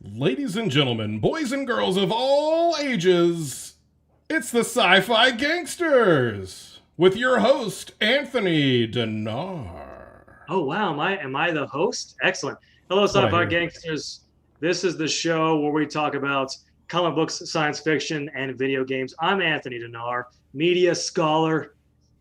Ladies and gentlemen, boys and girls of all ages, it's the Sci-Fi Gangsters with your host, Anthony Denar. Oh wow, am I the host? Excellent. Hello, That's what I sci-fi hear. gangsters. This is the show where we talk about comic books, science fiction, and video games. I'm Anthony Denar, media scholar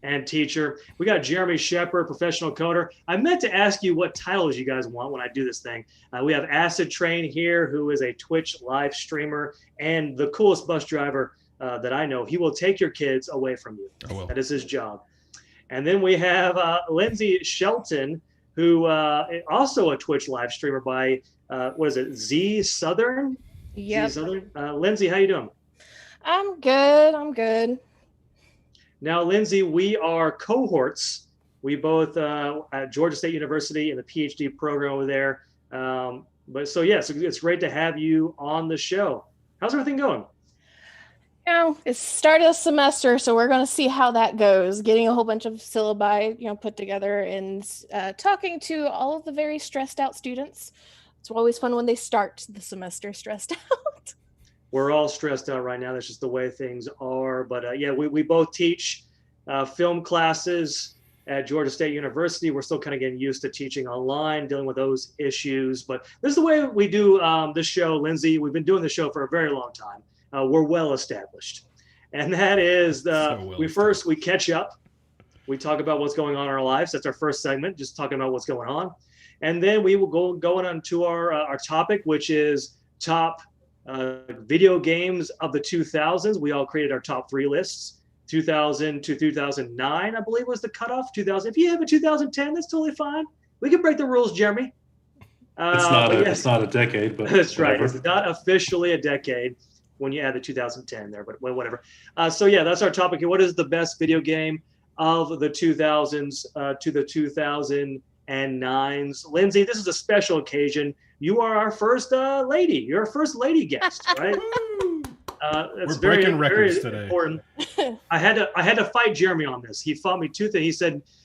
and teacher. We got Jeremy Shepard, professional coder. I meant to ask you what titles you guys want when I do this thing. We have AcidTrain here, who is a Twitch live streamer and the coolest bus driver that I know. He will take your kids away from you. Oh well. That is his job. And then we have Lyndsey Shelton, who also a Twitch live streamer by what is it, ZeeSouthern? Yep. ZeeSouthern. Lyndsey, how you doing? I'm good. I'm good. Now, Lyndsey, we are cohorts. We both at Georgia State University in the PhD program over there. Yes, it's great to have you on the show. How's everything going? It's start of the semester, so we're going to see how that goes. Getting a whole bunch of syllabi, put together, and talking to all of the very stressed out students. It's always fun when they start the semester stressed out. We're all stressed out right now. That's just the way things are. But we both teach film classes at Georgia State University. We're still kind of getting used to teaching online, dealing with those issues. But this is the way we do this show, Lyndsey. We've been doing the show for a very long time. We're well established. And that is we catch up. We talk about what's going on in our lives. That's our first segment, just talking about what's going on. And then we will go on to our topic, which is top video games of the 2000s. We all created our top three lists. 2000 to 2009, I believe, was the cutoff. 2000. If you have a 2010, that's totally fine. We can break the rules, Jeremy. It's not a decade, but that's whatever. Right. It's not officially a decade when you add the 2010 there, but whatever. That's our topic here. What is the best video game of the 2000s to the 2009s? Lyndsey, this is a special occasion. You are our first lady. You're our first lady guest, right? We're breaking records today. Important. I had to fight Jeremy on this. He fought me tooth.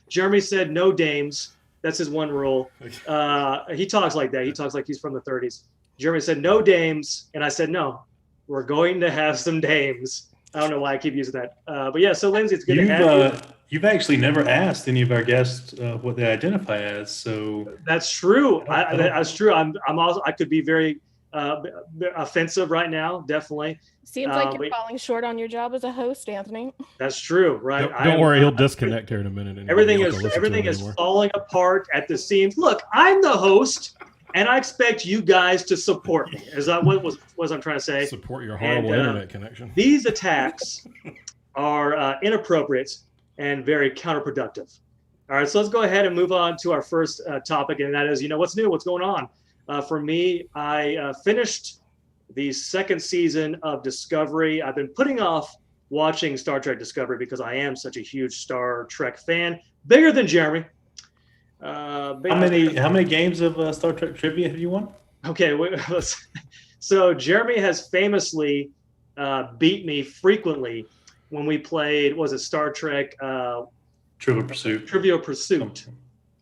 Jeremy said no dames. That's his one rule. He talks like that. He talks like he's from the 30s. Jeremy said no dames, and I said no. We're going to have some dames. I don't know why I keep using that. So Lyndsey, it's good to have you. You've actually never asked any of our guests what they identify as, so that's true. That's true. I could be very offensive right now, definitely. Seems like you're falling short on your job as a host, Anthony. That's true, right? Don't worry, he'll disconnect here in a minute. And everything is falling apart at the seams. Look, I'm the host. And I expect you guys to support me. Is that what I'm trying to say? Support your horrible internet connection. These attacks are inappropriate and very counterproductive. All right, so let's go ahead and move on to our first topic, and that is, what's new, what's going on? For me, I finished the second season of Discovery. I've been putting off watching Star Trek Discovery because I am such a huge Star Trek fan, bigger than Jeremy. How many games of Star Trek trivia have you won? Okay, so Jeremy has famously beat me frequently when we played. Was it Star Trek? Trivial Pursuit. Trivial Pursuit.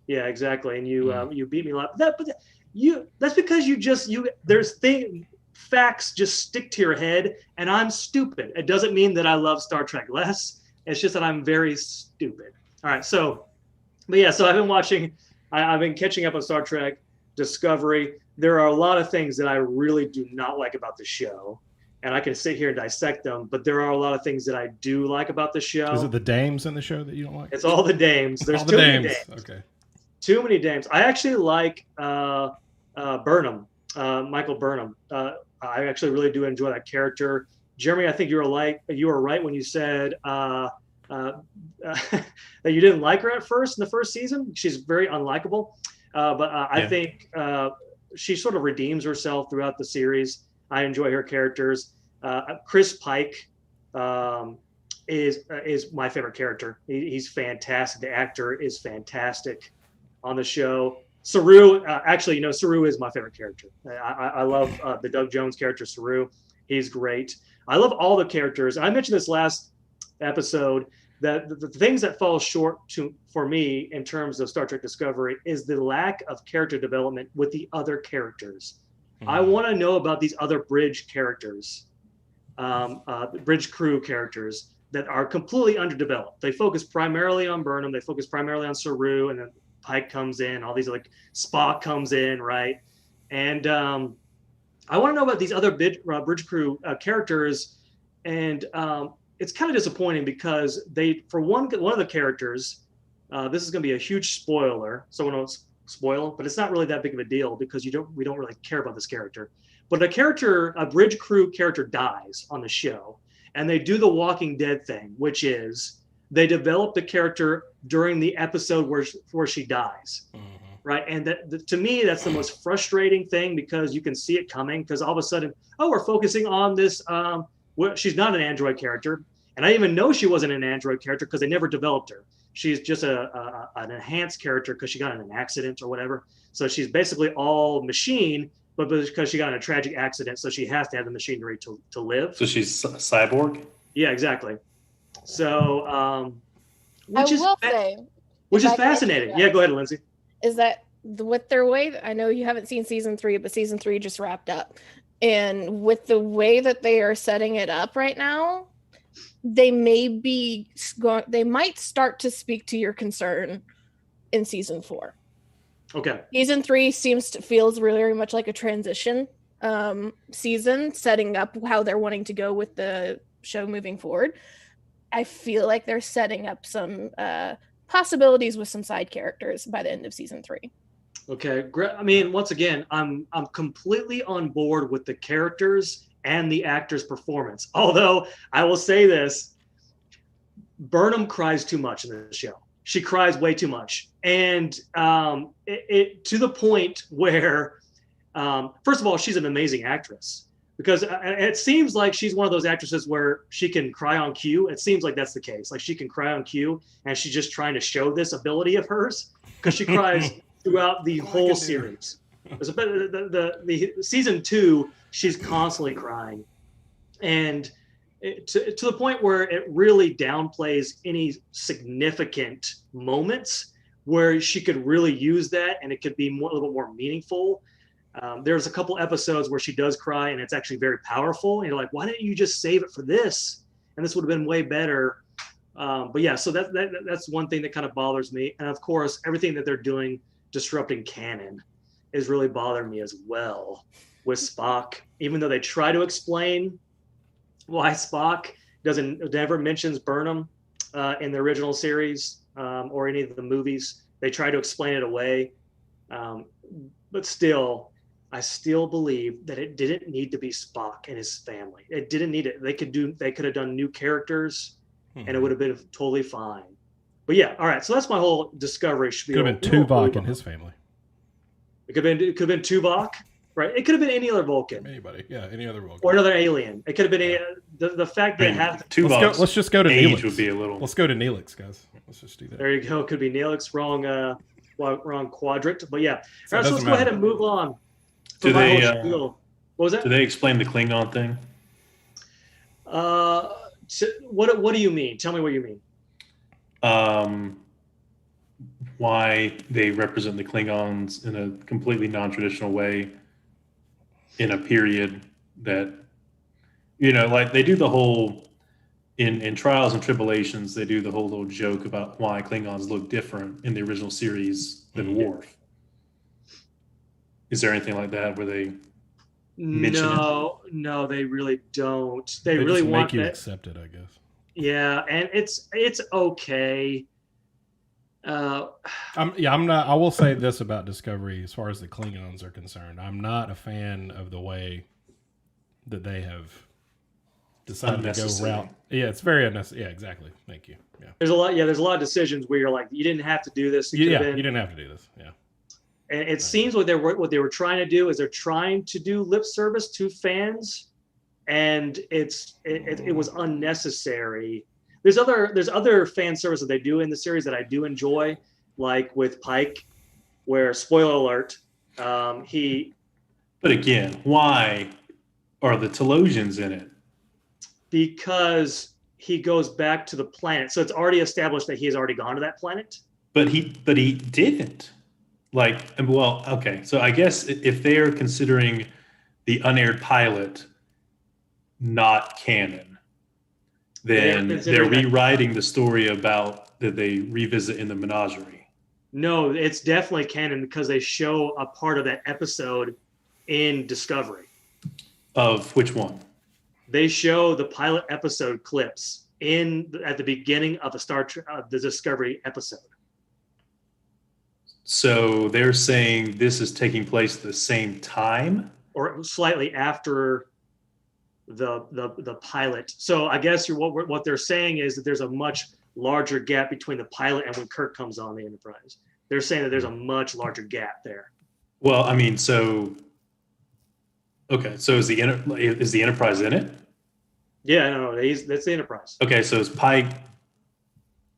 Yeah, exactly. And you beat me a lot. That's because facts just stick to your head, and I'm stupid. It doesn't mean that I love Star Trek less. It's just that I'm very stupid. All right, so I've been catching up on Star Trek Discovery. There are a lot of things that I really do not like about the show, and I can sit here and dissect them, but there are a lot of things that I do like about the show. Is it the dames in the show that you don't like? It's all the dames. There's too many dames. Okay. Too many dames. I actually like Burnham, Michael Burnham. I actually really do enjoy that character. Jeremy, I think you were right when you said that you didn't like her at first in the first season. She's very unlikable, I think she sort of redeems herself throughout the series. I enjoy her characters. Chris Pike is my favorite character. He's fantastic. The actor is fantastic on the show. Saru, Saru is my favorite character. I love the Doug Jones character, Saru. He's great. I love all the characters. I mentioned this last episode that the things that fall short for me in terms of Star Trek Discovery is the lack of character development with the other characters. I want to know about these other bridge characters, bridge crew characters that are completely underdeveloped. They focus primarily on Burnham. They focus primarily on Saru, and then Pike comes in. All these Spock comes in, right? And I want to know about these other bridge crew characters, and it's kind of disappointing because for one of the characters, this is going to be a huge spoiler. Someone else spoil, but it's not really that big of a deal because we don't really care about this character. But a bridge crew character dies on the show, and they do the Walking Dead thing, which is they develop the character during the episode where she dies. Right. And to me, that's the most frustrating thing because you can see it coming because all of a sudden, we're focusing on this. She's not an android character. And I didn't even know she wasn't an android character because they never developed her. She's just an enhanced character because she got in an accident or whatever. So she's basically all machine, but because she got in a tragic accident, so she has to have the machinery to live. So she's a cyborg? Yeah, exactly. So, which is fascinating. Yeah, go ahead, Lyndsey. Is that with their way? I know you haven't seen season 3, but season 3 just wrapped up. And with the way that they are setting it up right now, they might start to speak to your concern in season 4. Okay. Season 3 feels really very much like a transition season, setting up how they're wanting to go with the show moving forward. I feel like they're setting up some possibilities with some side characters by the end of season 3. Okay, I mean, once again, I'm completely on board with the characters and the actor's performance. Although I will say this, Burnham cries too much in the show. She cries way too much, and it to the point where, first of all, she's an amazing actress. Because it seems like she's one of those actresses where she can cry on cue. It seems like that's the case. Like she can cry on cue, and she's just trying to show this ability of hers because she cries throughout the whole series. The season 2, she's constantly crying, and to the point where it really downplays any significant moments where she could really use that, and it could be a little bit more meaningful. There's a couple episodes where she does cry, and it's actually very powerful. And you're like, why didn't you just save it for this? And this would have been way better. But yeah, so that's one thing that kind of bothers me. And of course, everything that they're doing, disrupting canon, is really bothering me as well with Spock. Even though they try to explain why Spock never mentions Burnham in the original series or any of the movies, they try to explain it away. But still, I still believe that it didn't need to be Spock and his family. It didn't need it. They could have done new characters, and it would have been totally fine. But yeah, all right. So that's my whole Discovery spiel. Could have been Tuvok and his family. It could have been Tuvok, right? It could have been any other Vulcan. Anybody, yeah, any other Vulcan. Or another alien. It could have been the fact that it has Tuvok's let's just go to age Neelix. would be a little. Let's go to Neelix, guys. Let's just do that. There you go. It could be Neelix. Wrong quadrant. But yeah. So all right, so let's go ahead and move on. Do they? What was that? Do they explain the Klingon thing? What do you mean? Tell me what you mean. Why they represent the Klingons in a completely non-traditional way in a period that, like they do the whole in Trials and Tribulations, they do the whole little joke about why Klingons look different in the original series than Worf. Is there anything like that where they mention it? No, they really don't. They really really just want make you that. accept it, I guess. Yeah, and it's okay. I'm not. I will say this about Discovery, as far as the Klingons are concerned, I'm not a fan of the way that they have decided to go route. Yeah, it's very unnecessary. Yeah, exactly. Thank you. Yeah. There's a lot of decisions where you're like, you didn't have to do this. You didn't have to do this. Yeah. And it seems what they were trying to do is they're trying to do lip service to fans, and it was unnecessary. There's other fan service that they do in the series that I do enjoy, like with Pike, where, spoiler alert, he. But again, why are the Telosians in it? Because he goes back to the planet, so it's already established that he has already gone to that planet. But he didn't. Okay. So I guess if they're considering the unaired pilot not canon, then they're rewriting the story about that they revisit in the menagerie. No, it's definitely canon because they show a part of that episode in Discovery. Of which one? They show the pilot episode clips at the beginning of the Discovery episode. So they're saying this is taking place at the same time, or slightly after the pilot. So I guess what they're saying is that there's a much larger gap between the pilot and when Kirk comes on the Enterprise. They're saying that there's a much larger gap there. Well, I mean, so is the Enterprise in it? Yeah, no, that's the Enterprise. Okay, so it's Pike,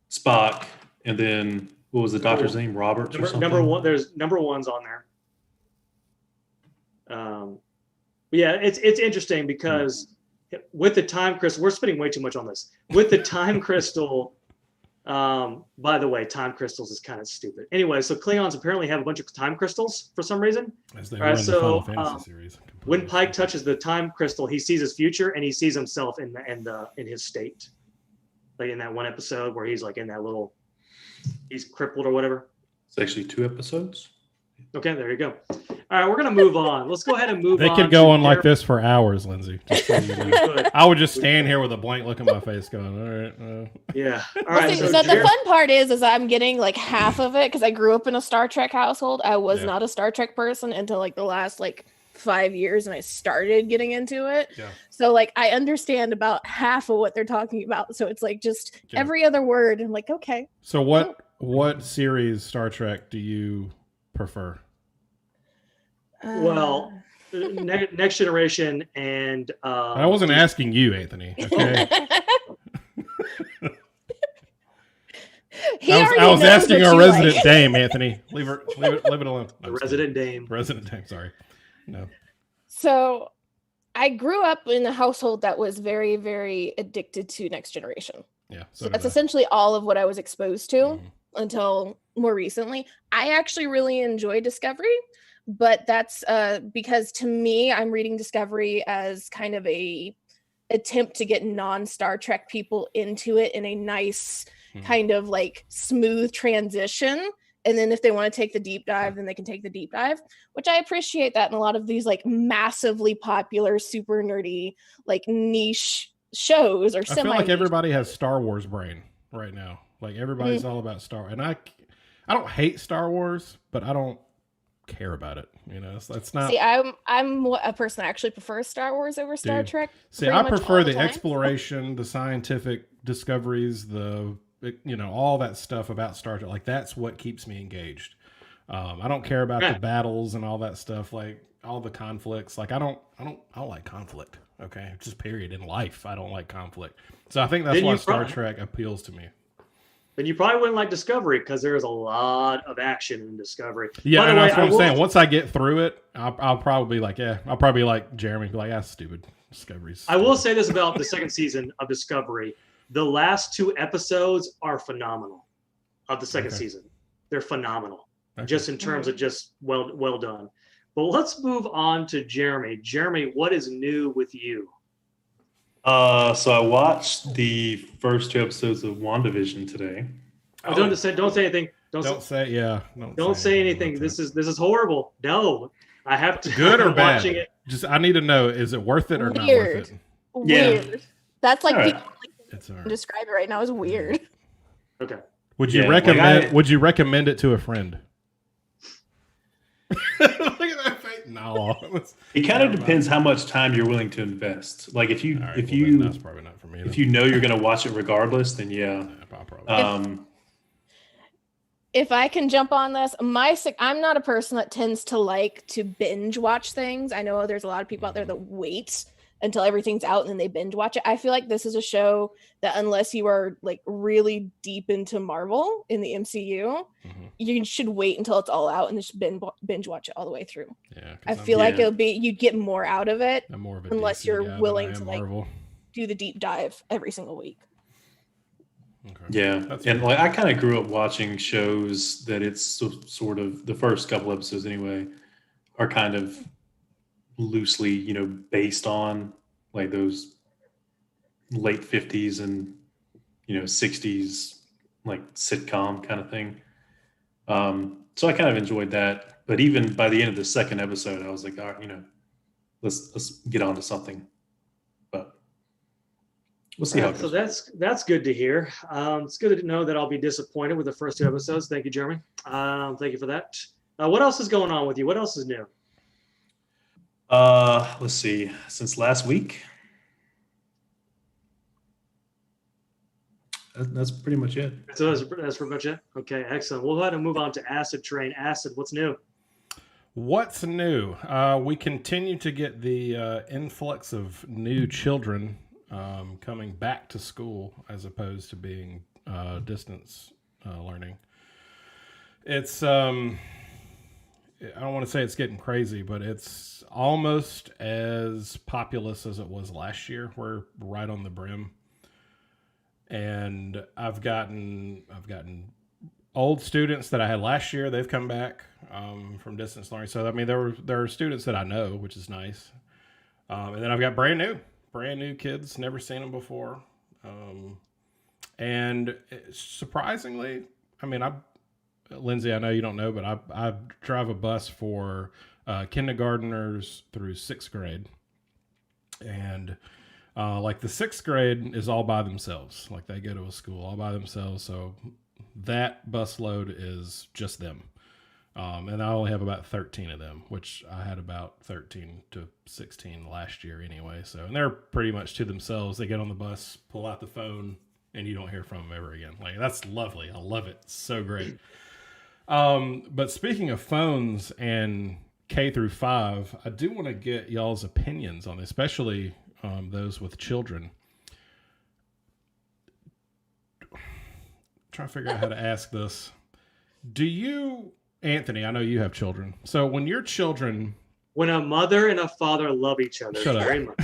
Spock, and then what was the doctor's name? Roberts or something? Number one, there's number ones on there. But yeah, it's interesting because with the time crystal, we're spending way too much on this. With the time crystal, by the way, time crystals is kind of stupid. Anyway, so Klingons apparently have a bunch of time crystals for some reason. As they run the Final Fantasy series. When Pike touches the time crystal, he sees his future and he sees himself in his state, like in that one episode where he's like in that little, he's crippled or whatever. It's actually 2 episodes. Okay, there you go. All right, we're gonna move on. Let's go ahead and move on. They could go on like this for hours, Lyndsey. So you know. I would just stand here with a blank look on my face, going, "All right." Yeah. All right. So the fun part is I'm getting like half of it because I grew up in a Star Trek household. I was not a Star Trek person until like the last 5 years, and I started getting into it. Yeah. So I understand about half of what they're talking about. So it's just every other word. I'm like, okay. So what series Star Trek do you prefer? Well, Next Generation and I wasn't asking you, Anthony. Okay. I was asking our resident dame, Anthony. Leave it alone. No, Resident Dame. Sorry. No. So I grew up in a household that was very, very addicted to Next Generation. Yeah. So that's essentially all of what I was exposed to until more recently. I actually really enjoy Discovery, but that's because to me, I'm reading Discovery as kind of a attempt to get non-Star Trek people into it in a nice kind of smooth transition. And then if they want to take the deep dive, then they can take the deep dive, which I appreciate that in a lot of these massively popular, super nerdy, niche shows or semi. I feel like everybody has Star Wars brain right now. Everybody's all about Star Wars. And I don't hate Star Wars, but I don't care about it. That's not. See, I'm a person that actually prefers Star Wars over Star Trek. See, I prefer the exploration, the scientific discoveries, all that stuff about Star Trek. That's what keeps me engaged. I don't care about the battles and all that stuff, all the conflicts. I don't like conflict. Okay, just period in life. I don't like conflict. So I think that's why Star Trek appeals to me. Then you probably wouldn't like Discovery because there's a lot of action in Discovery. Yeah, and that's what I'm saying. Once I get through it, I'll probably I'll probably be like Jeremy, be like, that's stupid. Discovery's I will say this about the second season of Discovery. The last 2 episodes are phenomenal of the second season. They're phenomenal. Just in terms of just well done. But let's move on to Jeremy. Jeremy, what is new with you? So I watched the first 2 episodes of WandaVision today. Oh, don't say anything. Don't say anything. This is horrible. No, I have to. Good or bad? Watching it. Just I need to know: is it worth it or not worth it? Weird. That's right. Describe it right now as weird. Okay. Would you recommend? Would you recommend it to a friend? Look at that face. No. It kind of depends how much time you're willing to invest. If you that's probably not for me. If you know you're going to watch it regardless, then yeah. If I can jump on this, I'm not a person that tends to like to binge watch things. I know there's a lot of people out there that wait until everything's out and then they binge watch it. I feel like this is a show that unless you are really deep into Marvel in the MCU, you should wait until it's all out and just binge watch it all the way through. Yeah, I feel like you'd get more out of it unless you're willing to Marvel. Do the deep dive every single week. Okay. Yeah, and I kind of grew up watching shows that it's sort of the first couple episodes anyway are kind of loosely, you know, based on like those late 50s and, you know, 60s, like sitcom kind of thing. So I kind of enjoyed that. But even by the end of the second episode, I was like, all right, you know, let's get on to something. But we'll see how it So goes. that's good to hear. It's good to know that I'll be disappointed with the first 2 episodes. Thank you, Jeremy. Thank you for that. What else is going on with you? What else is new? Let's see. Since last week, that's pretty much it. So that's pretty much it. Okay, excellent. We'll go ahead and move on to AcidTrain. Acid, what's new? What's new? We continue to get the influx of new children coming back to school as opposed to being distance learning. It's I don't want to say it's getting crazy, but it's almost as populous as it was last year. We're right on the brim. And I've gotten old students that I had last year. They've come back from distance learning. So I mean, there are students that I know, which is nice. And then I've got brand new kids, never seen them before. And surprisingly, I mean, Lyndsey, I know you don't know, but I drive a bus for kindergartners through 6th grade, and like the 6th grade is all by themselves. Like they go to a school all by themselves. So that bus load is just them. And I only have about 13 of them, which I had about 13 to 16 last year anyway. So, and they're pretty much to themselves. They get on the bus, pull out the phone, and you don't hear from them ever again. Like that's lovely. I love it. It's so great. But speaking of phones and K through 5, I do want to get y'all's opinions on this, especially those with children. Trying to figure out how to ask this. Do you, Anthony, I know you have children. So when your children... When a mother and a father love each other very much.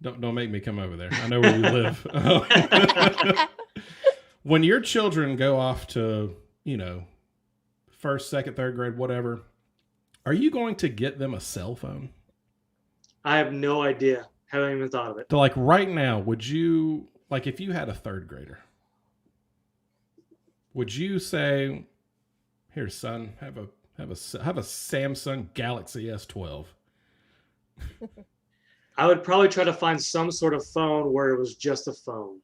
Don't make me come over there. I know where you live. When your children go off to, you know, 1st, 2nd, 3rd grade, whatever, are you going to get them a cell phone? I have no idea. Haven't even thought of it. So like right now, would you, like if you had a 3rd grader, would you say, "Here, son, have a Samsung Galaxy S12"? I would probably try to find some sort of phone where it was just a phone.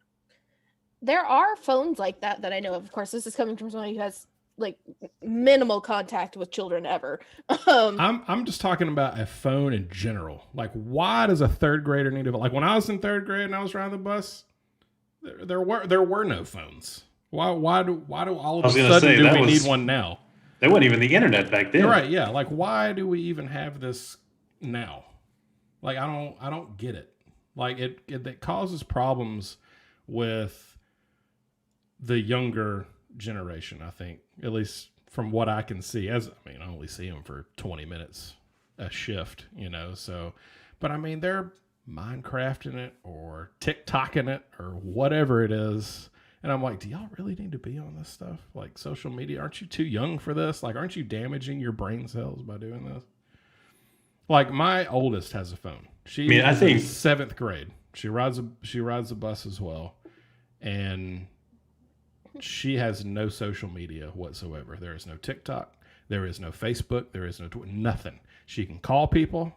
There are phones like that I know of. Of course, this is coming from somebody who has like minimal contact with children ever. I'm just talking about a phone in general. Like, why does a 3rd grader need a, like when I was in 3rd grade and I was riding the bus, there were no phones. Why do all of a sudden do we need one now? There wasn't even the internet back then. You're right, yeah. Like, why do we even have this now? Like, I don't get it. Like, it causes problems with the younger generation, I think, at least from what I can see. I only see them for 20 minutes a shift, you know. So, but I mean, they're Minecrafting it or TikToking it or whatever it is. And I'm like, do y'all really need to be on this stuff? Like social media, aren't you too young for this? Like, aren't you damaging your brain cells by doing this? Like my oldest has a phone. I think 7th grade. She rides a bus as well. And she has no social media whatsoever. There is no TikTok. There is no Facebook. There is no nothing. She can call people,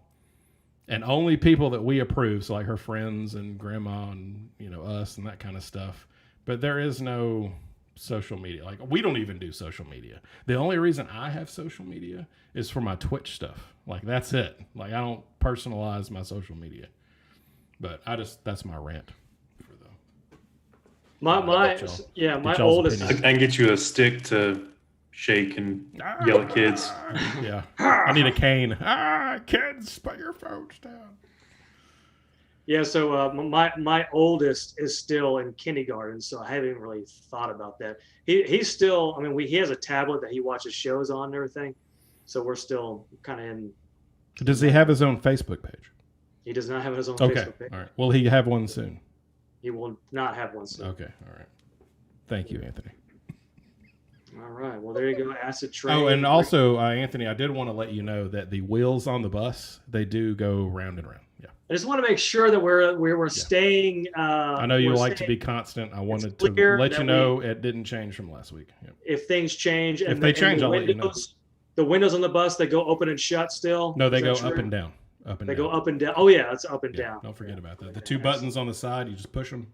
and only people that we approve, so like her friends and grandma and, you know, us and that kind of stuff. But there is no social media. Like, we don't even do social media. The only reason I have social media is for my Twitch stuff. Like, that's it. Like, I don't personalize my social media. But that's my rant. My oldest. I can get you a stick to shake and yell at kids. Yeah, I need a cane. Kids, put your phones down. Yeah, so my oldest is still in kindergarten, so I haven't really thought about that. He's still. I mean, he has a tablet that he watches shows on and everything, so we're still kind of in. Does he have his own Facebook page? He does not have his own Facebook page. All right. Will he have one soon? He will not have one soon. Okay. All right. Thank you, Anthony. All right. Well, there you go. AcidTrain. Oh, and also, Anthony, I did want to let you know that the wheels on the bus, they do go round and round. Yeah. I just want to make sure that we're staying. I know you like to be constant. I wanted to let you know it didn't change from last week. Yeah. If things change, if they change, I'll let you know. The windows on the bus, they go open and shut still. No, they go up and down. They go up and down. Oh yeah, it's up and down. Don't forget about that. The two buttons on the side, you just push them.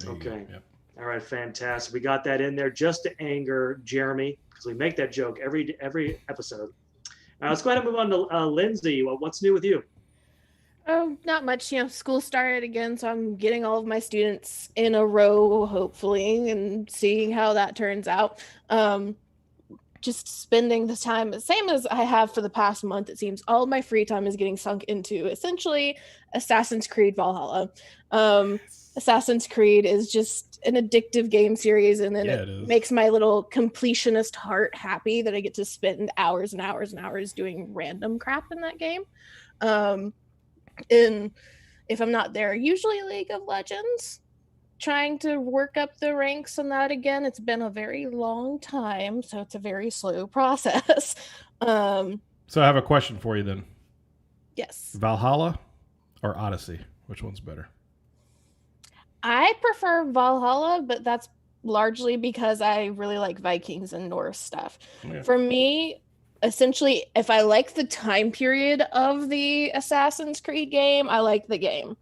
Okay. Yep. All right, fantastic. We got that in there just to anger Jeremy because we make that joke every episode. Let's go ahead and move on to Lyndsey. Well, what's new with you? Oh, not much. School started again, so I'm getting all of my students in a row, hopefully, and seeing how that turns out. Just spending the time, the same as I have for the past month, it seems. All of my free time is getting sunk into essentially Assassin's Creed Valhalla. Assassin's Creed is just an addictive game series, and then it makes my little completionist heart happy that I get to spend hours and hours and hours doing random crap in that game. And if I'm not there, usually League of Legends, trying to work up the ranks on that again. It's been a very long time, so it's a very slow process. So I have a question for you then. Yes. Valhalla or Odyssey? Which one's better? I prefer Valhalla, but that's largely because I really like Vikings and Norse stuff. Yeah. For me, essentially, if I like the time period of the Assassin's Creed game, I like the game.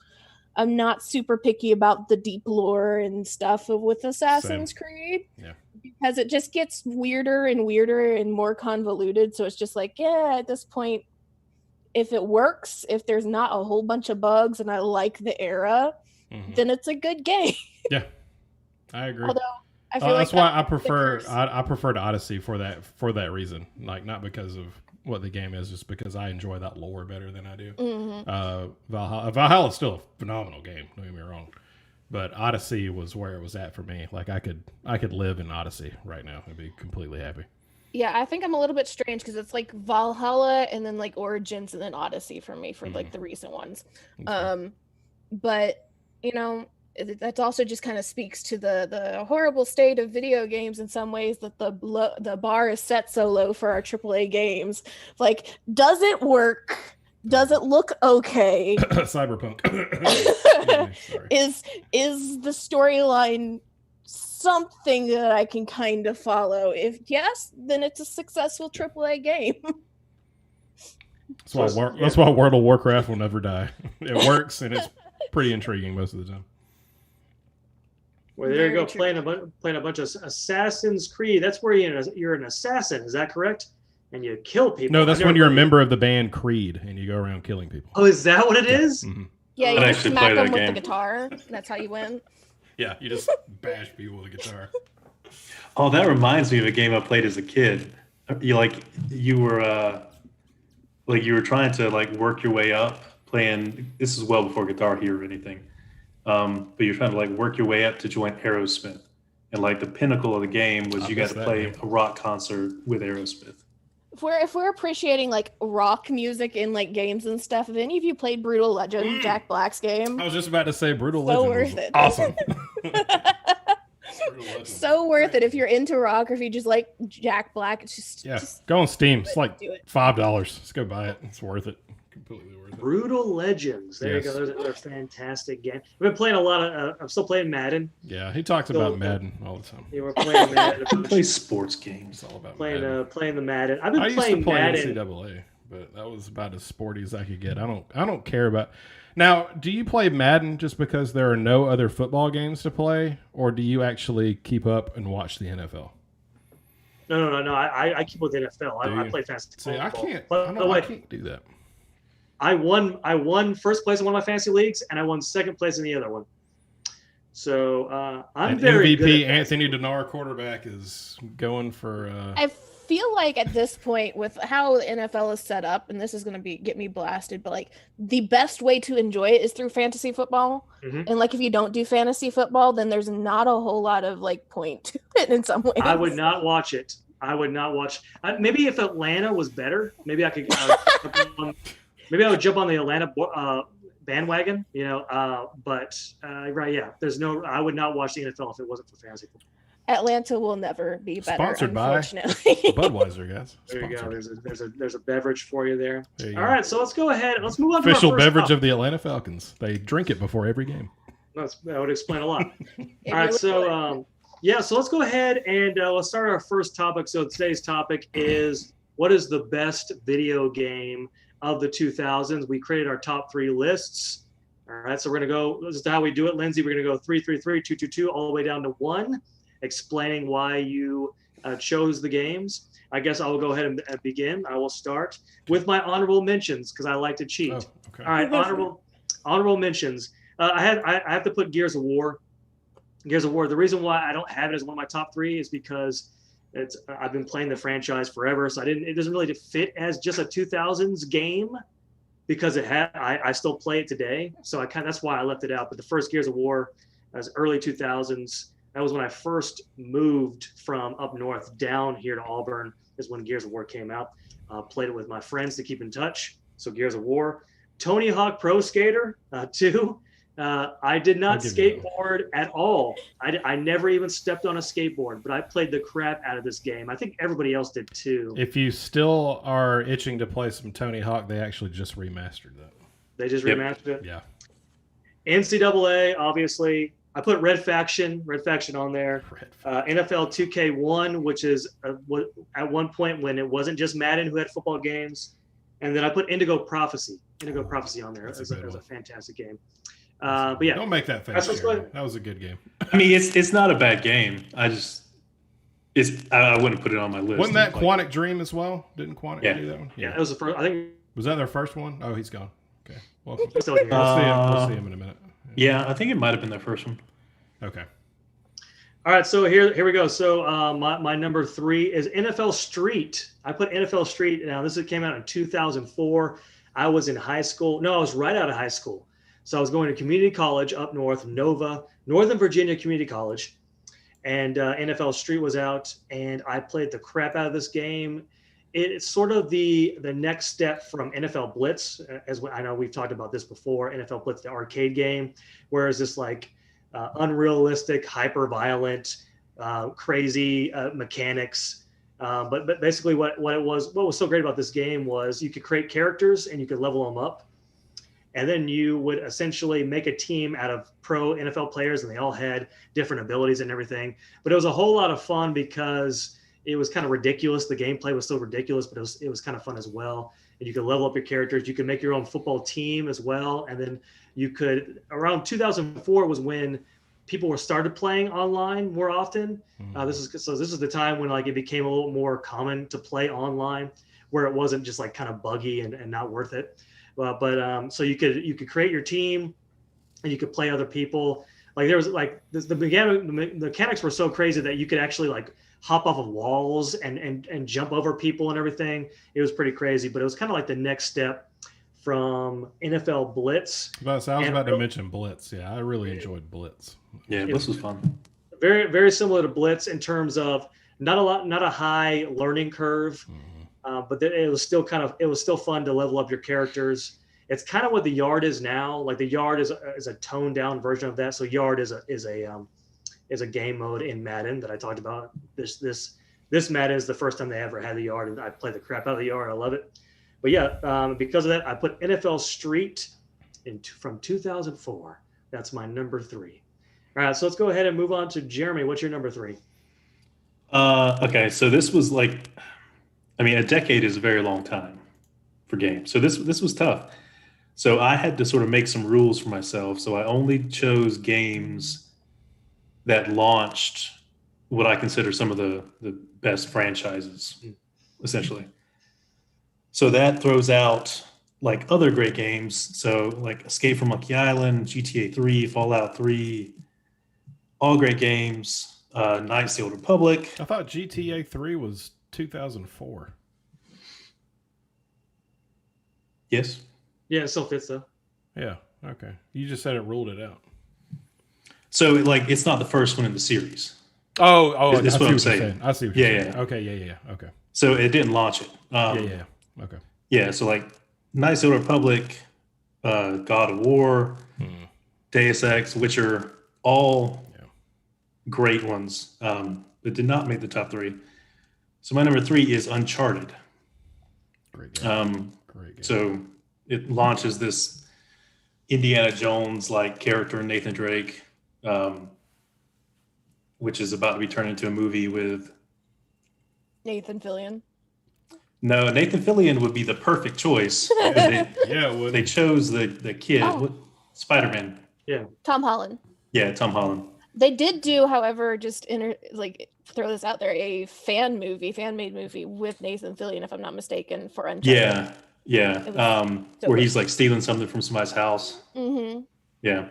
I'm not super picky about the deep lore and stuff with Assassin's Creed. Yeah. Because it just gets weirder and weirder and more convoluted. So it's just like, yeah, at this point, if it works, if there's not a whole bunch of bugs and I like the era, then it's a good game. Yeah, I agree. Although I feel that's why I prefer Odyssey for that reason. Like, not because of what the game is, just because I enjoy that lore better than I do. Valhalla is still a phenomenal game. Don't get me wrong, but Odyssey was where it was at for me. Like, I could live in Odyssey right now and be completely happy. Yeah, I think I'm a little bit strange because it's like Valhalla and then like Origins and then Odyssey for me for like the recent ones. Okay. But that also just kind of speaks to the horrible state of video games in some ways, that the bar is set so low for our AAA games. Like, does it work? Does it look okay? Cyberpunk. Is the storyline something that I can kind of follow? If yes, then it's a successful AAA game. That's why World of Warcraft will never die. It works, and it's pretty intriguing most of the time. Well, there you go, playing a bunch of Assassin's Creed. That's where you're an assassin. Is that correct? And you kill people. No, that's when you're a member of the band Creed and you go around killing people. Oh, is that what it is? Mm-hmm. Yeah, you just smack them with the guitar. That's how you win. Yeah, you just bash people with a guitar. Oh, that reminds me of a game I played as a kid. You were trying to like work your way up playing. This is well before Guitar Hero or anything. But you're trying to like work your way up to join Aerosmith, and like the pinnacle of the game was you got to play a rock concert with Aerosmith. If we're appreciating like rock music in like games and stuff, have any of you played Brutal Legend, Jack Black's game? I was just about to say Brutal Legend. So worth it. Awesome. So worth it if you're into rock or if you just like Jack Black. It's just go on Steam. It's like $5. Let's go buy it. It's worth it. Completely worth it. Brutal Legends. There you go. Those are fantastic games. I've been playing a lot of. I'm still playing Madden. Yeah, he talks about Madden all the time. Yeah, we're playing Madden. He plays sports games. It's all about playing the Madden. I used to play NCAA, but that was about as sporty as I could get. I don't care about. Now, do you play Madden just because there are no other football games to play, or do you actually keep up and watch the NFL? No. I keep with the NFL. I play fantasy football. See, I can't do that. I won first place in one of my fantasy leagues, and I won second place in the other one. So I'm very good. MVP Anthony Denard quarterback is going for. I feel like at this point, with how the NFL is set up, and this is going to get me blasted, but like the best way to enjoy it is through fantasy football. Mm-hmm. And like if you don't do fantasy football, then there's not a whole lot of like point to it in some ways. I would not watch it. Maybe if Atlanta was better, maybe I could. Maybe I would jump on the Atlanta bandwagon, but right, yeah. I would not watch the NFL if it wasn't for fantasy football. Atlanta will never be better. Sponsored by unfortunately. Budweiser, guys. There you go. Sponsored. There's a beverage for you there. There you All go. right, so let's go ahead. Let's move on Official to our first beverage topic. of the Atlanta Falcons. They drink it before every game. That would explain a lot. It All right, really so would. so let's go ahead and let's start our first topic. So today's topic is, what is the best video game of the 2000s? We created our top 3 lists. All right, so we're gonna go. This is how we do it, Lyndsey. We're gonna go 3, 3, 3, 2, 2, 2, all the way down to 1, explaining why you chose the games. I guess I will go ahead and begin. I will start with my honorable mentions because I like to cheat. Oh, okay. All right, honorable mentions. I have to put Gears of War. Gears of War. The reason why I don't have it as one of my top 3 is because I've been playing the franchise forever, so it doesn't really fit as just a 2000s game because I still play it today. So that's why I left it out. But the first Gears of War, as early 2000s. That was when I first moved from up north down here to Auburn. Is when Gears of War came out. Played it with my friends to keep in touch. So Gears of War. Tony Hawk Pro Skater 2. I did not skateboard at all. I never even stepped on a skateboard, but I played the crap out of this game. I think everybody else did too. If you still are itching to play some Tony Hawk, they actually just remastered that. They just remastered it? Yeah. NCAA, obviously. I put Red Faction on there. NFL 2K1, which is at one point when it wasn't just Madden who had football games. And then I put Indigo Prophecy on there. It was a fantastic game. But yeah. Don't make that face. That was a good game. I mean, it's not a bad game. I wouldn't put it on my list. Wasn't that Quantic Dream as well? Didn't Quantic do that one? Yeah, it was the first. I think. Was that their first one? Oh, he's gone. Okay. Well, We'll see him in a minute. Yeah, I think it might have been their first one. Okay. All right, so here we go. So my number 3 is NFL Street. I put NFL Street. Now this came out in 2004. I was in high school. No, I was right out of high school. So I was going to community college up north, Northern Virginia Community College, and NFL Street was out, and I played the crap out of this game. It's sort of the next step from NFL Blitz, as I know we've talked about this before. NFL Blitz, the arcade game, whereas this like unrealistic, hyper violent, crazy mechanics. But basically, what was so great about this game was you could create characters and you could level them up. And then you would essentially make a team out of pro NFL players, and they all had different abilities and everything. But it was a whole lot of fun because it was kind of ridiculous. The gameplay was so ridiculous, but it was kind of fun as well. And you could level up your characters. You could make your own football team as well. And then you could, around 2004 was when people were started playing online more often. This is the time when like it became a little more common to play online, where it wasn't just like kind of buggy and not worth it. So you could create your team, and you could play other people. Like there was like the mechanics were so crazy that you could actually like hop off of walls and jump over people and everything. It was pretty crazy, but it was kind of like the next step from NFL Blitz. I was about to mention Blitz. Yeah, I really enjoyed Blitz. Yeah, Blitz was fun. Very, very similar to Blitz in terms of not a high learning curve, but it was still fun to level up your characters. It's kind of what the Yard is now. Like the Yard is a toned down version of that. So Yard is a game mode in Madden that I talked about. This Madden is the first time they ever had the Yard, and I play the crap out of the Yard. I love it. But yeah, because of that, I put NFL Street from 2004. That's my number 3. All right, so let's go ahead and move on to Jeremy. What's your number 3? Okay, so this was like, I mean, a decade is a very long time for games. So this was tough. So I had to sort of make some rules for myself. So I only chose games that launched what I consider some of the best franchises, essentially. So that throws out like other great games. So like Escape from Monkey Island, GTA 3, Fallout 3, all great games. Knights of the Old Republic. I thought GTA 3 was 2004. Yes. Yeah, it still fits though. Yeah. Okay. You just said it ruled it out. So like it's not the first one in the series. Oh, That's what I'm saying. I see what you're saying. Yeah. Okay, yeah. Okay. So it didn't launch it. Yeah. Okay. Yeah, so like Knights of the Old Republic, God of War, Deus Ex, Witcher, all great ones that did not make the top 3. So my number 3 is Uncharted. Great game. Great game. So it launches this Indiana Jones like character, Nathan Drake, which is about to be turned into a movie with Nathan Fillion. No, Nathan Fillion would be the perfect choice. They chose the kid, Spider-Man. Yeah, Tom Holland. Yeah, Tom Holland. They did do, however, just throw this out there, a fan-made movie with Nathan Fillion, if I'm not mistaken, for Uncharted. Yeah. Where he's like stealing something from somebody's house. Mm-hmm. Yeah.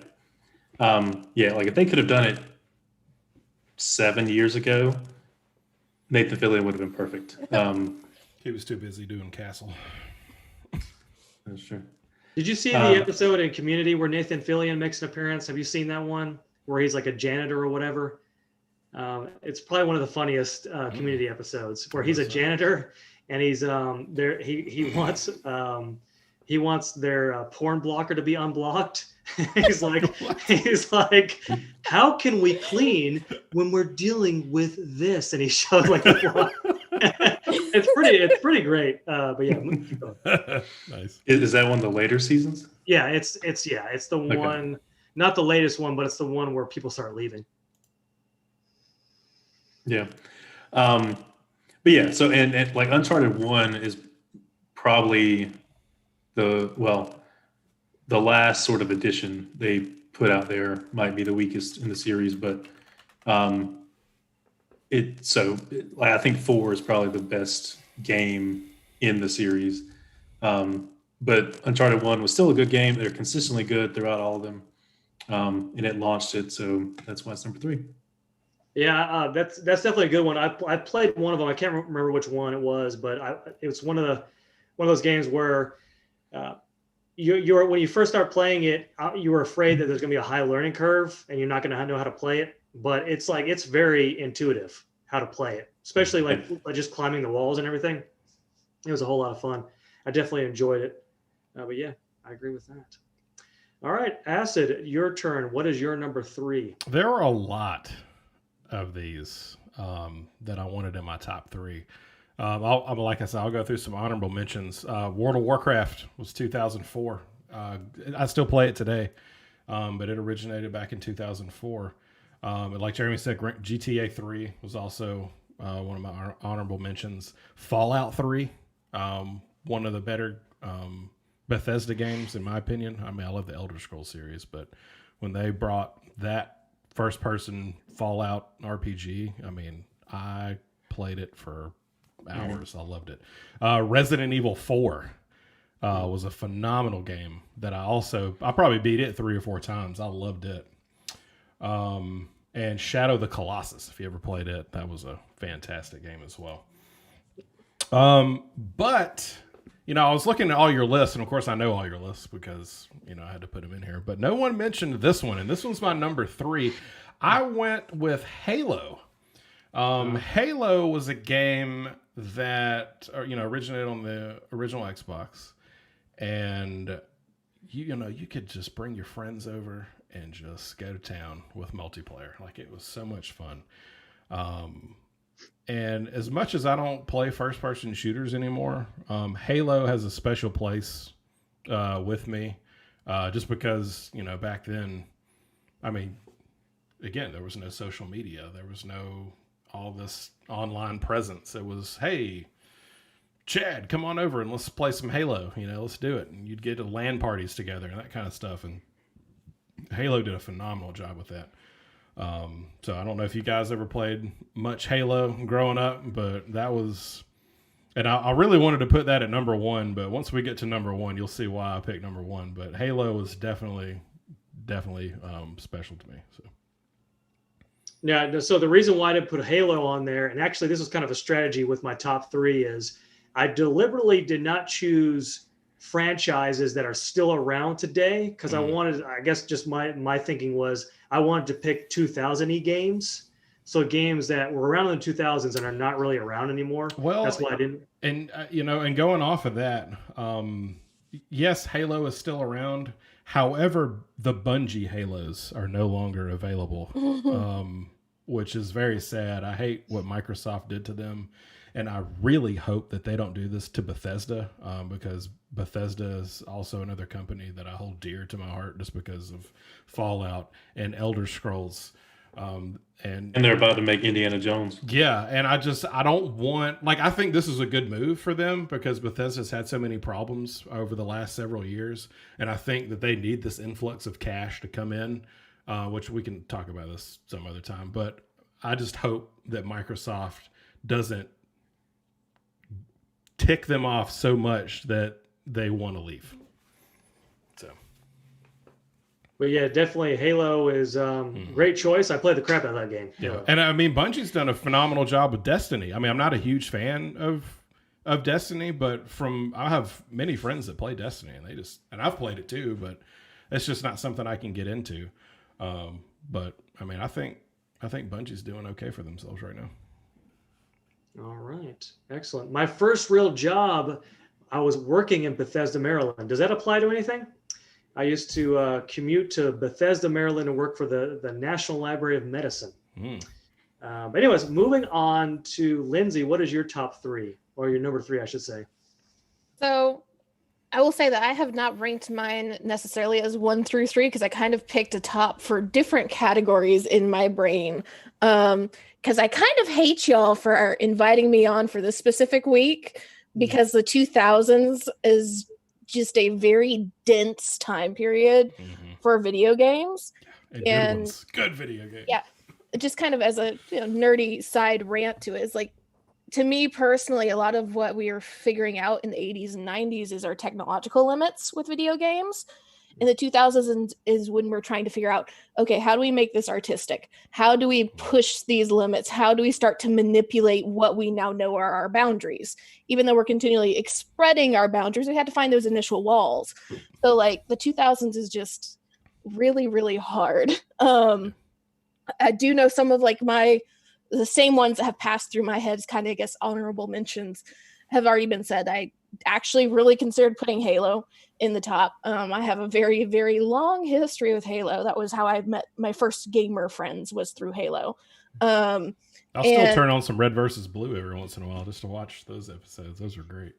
Like if they could have done it 7 years ago, Nathan Fillion would have been perfect. He was too busy doing Castle. That's true. Did you see the episode in Community where Nathan Fillion makes an appearance? Have you seen that one where he's like a janitor or whatever? It's probably one of the funniest Community episodes where he's a janitor and he's there. He wants their porn blocker to be unblocked. he's like, how can we clean when we're dealing with this? And he shows like the block. It's pretty great. But yeah. Nice. Is that one of the later seasons? Yeah, it's the one, not the latest one, but it's the one where people start leaving. Yeah. But yeah, so and like Uncharted 1 is probably the last sort of edition they put out there, might be the weakest in the series, but I think 4 is probably the best game in the series. But Uncharted 1 was still a good game. They're consistently good throughout all of them. And it launched it, so that's why it's number 3. Yeah, that's definitely a good one. I played one of them. I can't remember which one it was, but it was one of those games where you're when you first start playing it, you were afraid that there's going to be a high learning curve and you're not going to know how to play it. But it's very intuitive how to play it, especially like just climbing the walls and everything. It was a whole lot of fun. I definitely enjoyed it. But yeah, I agree with that. All right, Acid, your turn. What is your number 3? There are a lot of these that I wanted in my top 3. Like I said, I'll go through some honorable mentions. World of Warcraft was 2004. I still play it today, but it originated back in 2004. And like Jeremy said, GTA 3 was also one of my honorable mentions. Fallout 3, one of the better Bethesda games, in my opinion. I mean, I love the Elder Scrolls series, but when they brought that first-person Fallout RPG, I mean, I played it for hours. I loved it. Resident Evil 4 was a phenomenal game that I probably beat it 3 or 4 times. I loved it. And Shadow of the Colossus, if you ever played it, that was a fantastic game as well. But, I was looking at all your lists, and of course I know all your lists because, I had to put them in here. But no one mentioned this one, and this one's my number 3. I went with Halo. Halo was a game that, originated on the original Xbox. And, you could just bring your friends over and just go to town with multiplayer. Like, it was so much fun. And as much as I don't play first-person shooters anymore, Halo has a special place with me. Just because, back then, I mean, again, there was no social media. There was no all this online presence. It was, hey, Chad, come on over and let's play some Halo. Let's do it. And you'd get to LAN parties together and that kind of stuff. And Halo did a phenomenal job with that. So I don't know if you guys ever played much Halo growing up, but that was, and I really wanted to put that at number 1, but once we get to number 1, you'll see why I picked number 1. But Halo was definitely special to me. So. Yeah. So the reason why I didn't put Halo on there, and actually this was kind of a strategy with my top 3, is I deliberately did not choose franchises that are still around today because I guess just my thinking was I wanted to pick 2000-y games. So games that were around in the 2000s and are not really around anymore. Well, that's why I didn't. And, and going off of that, yes, Halo is still around. However, the Bungie Halos are no longer available. which is very sad. I hate what Microsoft did to them. And I really hope that they don't do this to Bethesda, because Bethesda is also another company that I hold dear to my heart just because of Fallout and Elder Scrolls. And they're about to make Indiana Jones. Yeah, and I don't want, like, I think this is a good move for them because Bethesda's had so many problems over the last several years, and I think that they need this influx of cash to come in, which we can talk about this some other time. But I just hope that Microsoft doesn't tick them off so much that they want to leave. So, but yeah, definitely Halo is great choice. I played the crap out of that game. Yeah, and I mean, Bungie's done a phenomenal job with Destiny. I mean, I'm not a huge fan of Destiny, but I have many friends that play Destiny, and I've played it too, but it's just not something I can get into. But I mean, I think Bungie's doing okay for themselves right now. All right. Excellent. My first real job, I was working in Bethesda, Maryland. Does that apply to anything? I used to commute to Bethesda, Maryland and work for the National Library of Medicine. But anyways, moving on to Lyndsey, what is your top three, or your number three, I should say? So I will say that I have not ranked mine necessarily as 1 through 3 because I kind of picked a top for different categories in my brain. Because I kind of hate y'all for inviting me on for this specific week because the 2000s is just a very dense time period for video games. And good video games. Yeah, just kind of as a nerdy side rant to it is like, to me personally, a lot of what we are figuring out in the 80s and 90s is our technological limits with video games. In the 2000s is when we're trying to figure out, okay, how do we make this artistic? How do we push these limits? How do we start to manipulate what we now know are our boundaries? Even though we're continually spreading our boundaries, we had to find those initial walls. So like the 2000s is just really, really hard. I do know some of like the same ones that have passed through my head as kind of, I guess, honorable mentions have already been said. I actually really considered putting Halo in the top. I have a very, very long history with Halo. That was how I met my first gamer friends, was through Halo. I'll still turn on some Red versus Blue every once in a while just to watch those episodes. Those are great.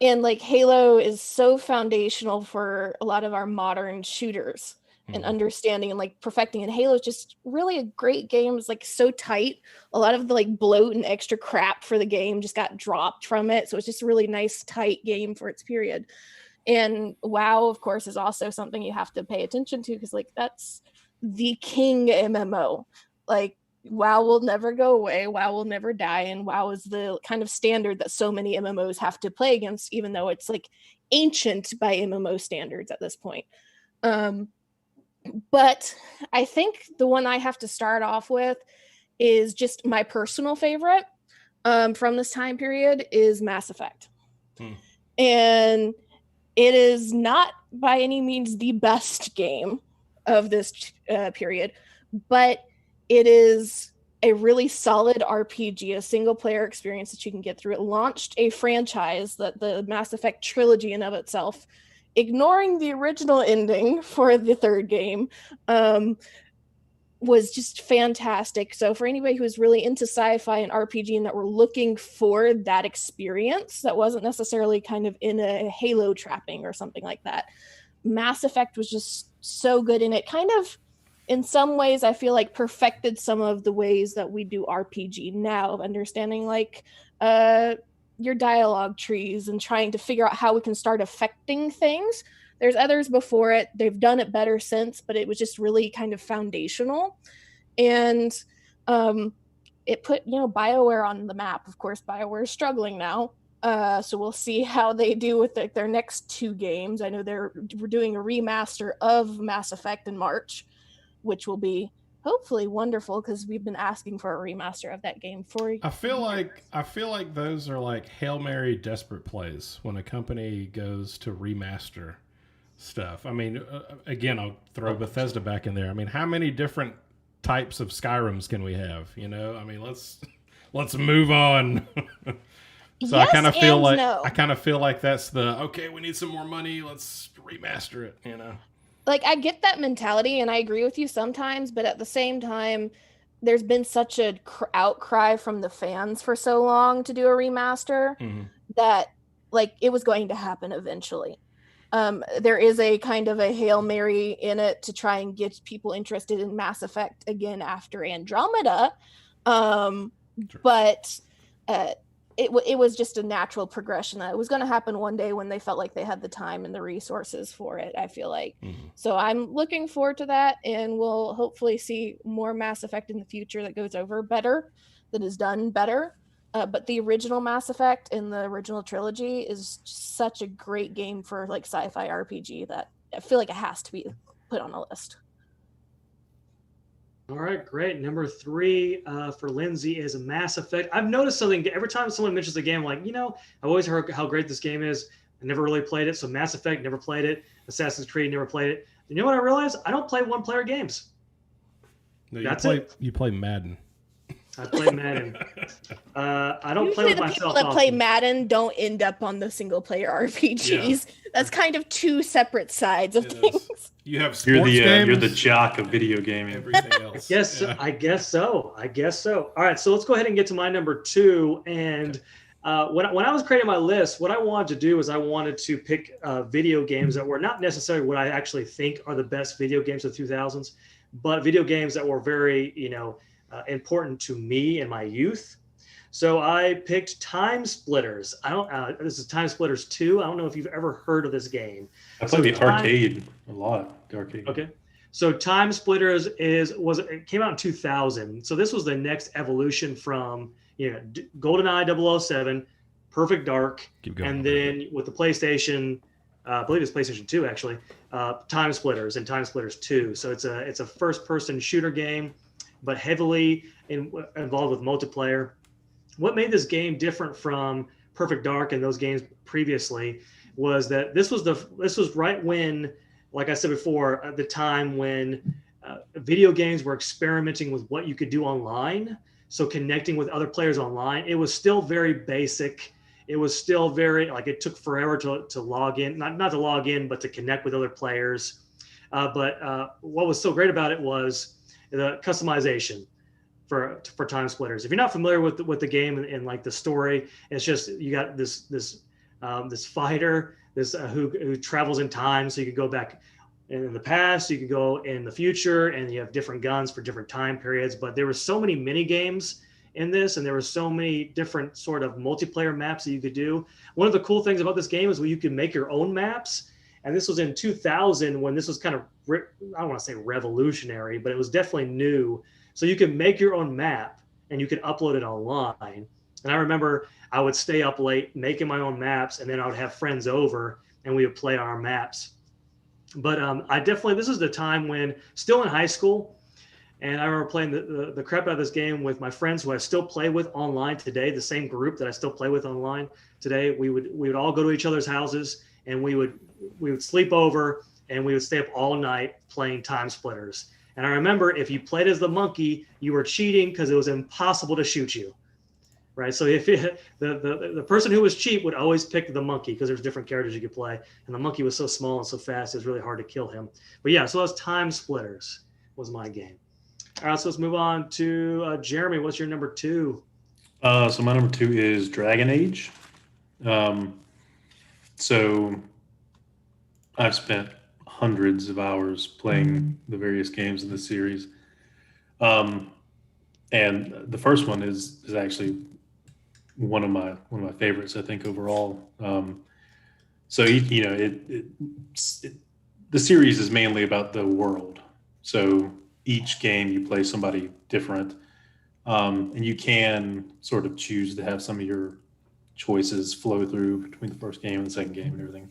And like Halo is so foundational for a lot of our modern shooters and understanding and like perfecting. And Halo is just really a great game. It's like so tight. A lot of the like bloat and extra crap for the game just got dropped from it. So it's just a really nice, tight game for its period. And WoW, of course, is also something you have to pay attention to because like that's the king MMO. Like WoW will never go away. WoW will never die. And WoW is the kind of standard that so many MMOs have to play against, even though it's like ancient by MMO standards at this point. But I think the one I have to start off with is just my personal favorite from this time period is Mass Effect. And it is not by any means the best game of this period, but it is a really solid RPG, a single player experience that you can get through. It launched a franchise, that the Mass Effect trilogy in of itself, ignoring the original ending for the third game, was just fantastic. So for anybody who's really into sci-fi and RPG and that were looking for that experience that wasn't necessarily kind of in a Halo trapping or something like that, Mass Effect was just so good. And it kind of, in some ways, I feel like perfected some of the ways that we do RPG now, of understanding like your dialogue trees and trying to figure out how we can start affecting things. There's others before it. They've done it better since, but it was just really kind of foundational. And it put, BioWare on the map. Of course, BioWare is struggling now. So we'll see how they do with their next 2 games. I know we're doing a remaster of Mass Effect in March, which will be hopefully wonderful because we've been asking for a remaster of that game for I feel like those are like Hail Mary desperate plays when a company goes to remaster stuff. I mean, again, I'll throw Bethesda back in there. I mean, how many different types of Skyrims can we have? I mean, let's move on. So yes, I kind of feel like that's okay, we need some more money, let's remaster it, Like, I get that mentality and I agree with you sometimes, but at the same time, there's been such a outcry from the fans for so long to do a remaster that like it was going to happen eventually. There is a kind of a Hail Mary in it to try and get people interested in Mass Effect again after Andromeda. But it was just a natural progression that it was going to happen one day when they felt like they had the time and the resources for it, I feel like. So I'm looking forward to that, and we'll hopefully see more Mass Effect in the future that goes over better, that is done better. But the original Mass Effect in the original trilogy is such a great game for like sci-fi RPG that I feel like it has to be put on a list. All right, great. Number 3 for Lyndsey is Mass Effect. I've noticed something every time someone mentions a game, like, I've always heard how great this game is. I never really played it. So Mass Effect, never played it. Assassin's Creed, never played it. You know what I realized? I don't play one-player games. No, you play Madden. I play Madden. I don't play with myself. People that play Madden don't end up on the single-player RPGs. Yeah. That's kind of two separate sides of things. You have sports games. You're the jock of video gaming. Everything else. Yes, yeah. I guess so. All right, so let's go ahead and get to my number 2. And when I was creating my list, what I wanted to do is I wanted to pick video games that were not necessarily what I actually think are the best video games of the 2000s, but video games that were very, important to me in my youth. So I picked Time Splitters. This is Time Splitters 2. I don't know if you've ever heard of this game. I played the arcade a lot. The arcade. Okay. So Time Splitters it came out in 2000. So this was the next evolution from GoldenEye 007, Perfect Dark, and then with the PlayStation, I believe it's PlayStation 2 actually, Time Splitters and Time Splitters 2. So it's a first-person shooter game, but heavily involved with multiplayer. What made this game different from Perfect Dark and those games previously was that this was right when, like I said before, at the time when video games were experimenting with what you could do online. So connecting with other players online, it was still very basic. It was still very, it took forever to log in, not to log in, but to connect with other players. But what was so great about it was the customization for Time Splitters. If you're not familiar with the game and like the story, it's just you got this fighter who travels in time, so you could go back in the past, you could go in the future, and you have different guns for different time periods. But there were so many mini games in this, and there were so many different sort of multiplayer maps that you could do. One of the cool things about this game is where you can make your own maps. And this was in 2000 when this was kind of, I don't want to say revolutionary, but it was definitely new. So you can make your own map and you can upload it online. And I remember I would stay up late making my own maps, and then I would have friends over and we would play on our maps. But this is the time when still in high school, and I remember playing the crap out of this game with my friends who I still play with online today, the same group that I still play with online today. We would all go to each other's houses, and we would sleep over, and we would stay up all night playing Time Splitters. And I remember if you played as the monkey, you were cheating because it was impossible to shoot you, right? So if the person who was cheap would always pick the monkey because there's different characters you could play, and the monkey was so small and so fast, it was really hard to kill him. But yeah, so that was Time Splitters was my game. All right, so let's move on to Jeremy. What's your number 2? So my number 2 is Dragon Age. So I've spent hundreds of hours playing the various games in the series. And the first one is actually one of my favorites, I think, overall. So the series is mainly about the world. So each game you play somebody different, and you can sort of choose to have some of your choices flow through between the first game and the second game and everything.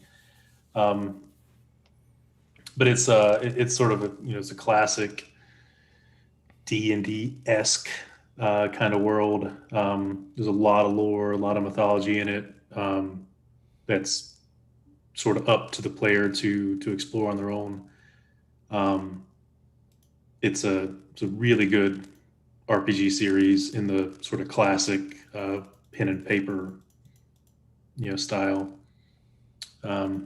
But it's sort of it's a classic D&D-esque kind of world. There's a lot of lore, a lot of mythology in it. That's sort of up to the player to explore on their own. It's a really good RPG series in the sort of classic pen and paper style. But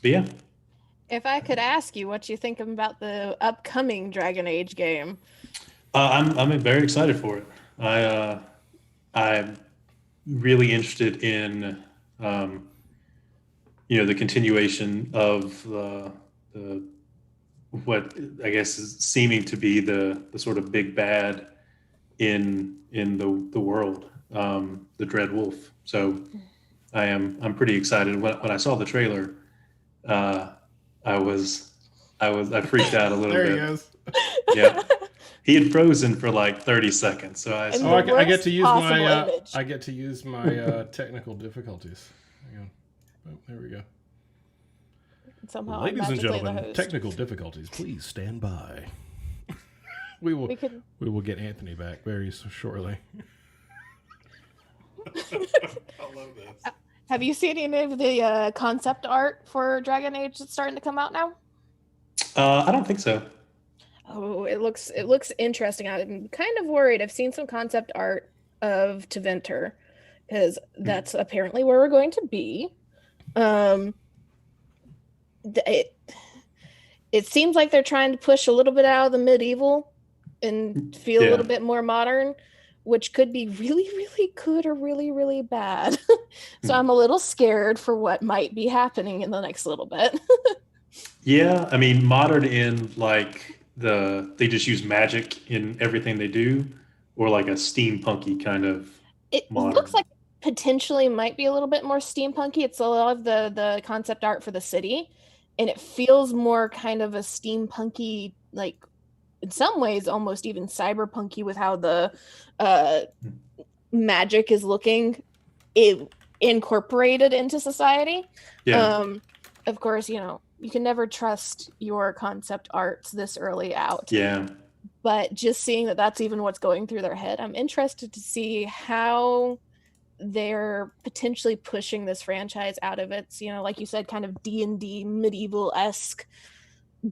yeah. If I could ask you what you think about the upcoming Dragon Age game. I'm very excited for it. I'm really interested in the continuation of the what I guess is seeming to be the sort of big bad in the world, the Dread Wolf. So I'm pretty excited. When I saw the trailer, uh, I was I freaked out a little There bit. he is. Yeah, he had frozen for like 30 seconds. So I And saw. the I get to worst use possible my image. I get to use my technical difficulties. Hang on. Oh, there we go. Somehow I'm Ladies and magically the gentlemen, host. technical difficulties. Please stand by. We We could. will get Anthony back very shortly. I love this. Have you seen any of the concept art for Dragon Age that's starting to come out now? I don't think so. Oh, it looks interesting. I'm kind of worried. I've seen some concept art of Teventer because that's apparently where we're going to be. It seems like they're trying to push a little bit out of the medieval and feel a little bit more modern, which could be really, really good or really, really bad. So I'm a little scared for what might be happening in the next little bit. Yeah, I mean, modern in like they just use magic in everything they do, or like a steampunky kind of It modern. looks like potentially might be a little bit more steampunky. It's a lot of the concept art for the city, and it feels more kind of a steampunky, like in some ways almost even cyberpunky with how the magic is looking incorporated into society. Yeah. Of course, you can never trust your concept arts this early out. Yeah. But just seeing that that's even what's going through their head, I'm interested to see how they're potentially pushing this franchise out of its, like you said, kind of D&D medieval-esque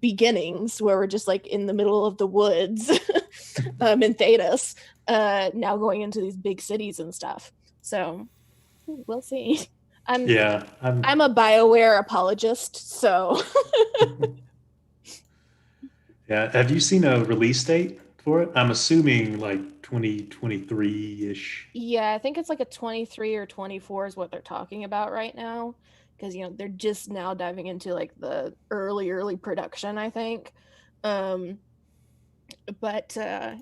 beginnings where we're just like in the middle of the woods in Thedas, now going into these big cities and stuff. So we'll see. I'm a BioWare apologist, so yeah. Have you seen a release date for it? I'm assuming like 2023-ish. yeah, I think it's like a 23 or 24 is what they're talking about right now, because they're just now diving into like the early production, I think. But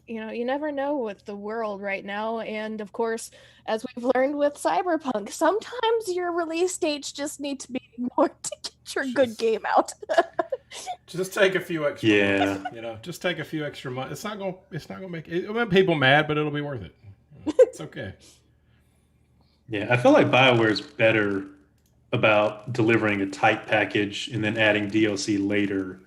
you never know with the world right now, and of course, as we've learned with Cyberpunk, sometimes your release dates just need to be ignored to get your good game out. Just take a few extra. Yeah. Months, just take a few extra months. It's not gonna make it. It'll make people mad, but it'll be worth it. It's okay. Yeah, I feel like BioWare's better about delivering a tight package and then adding DLC later.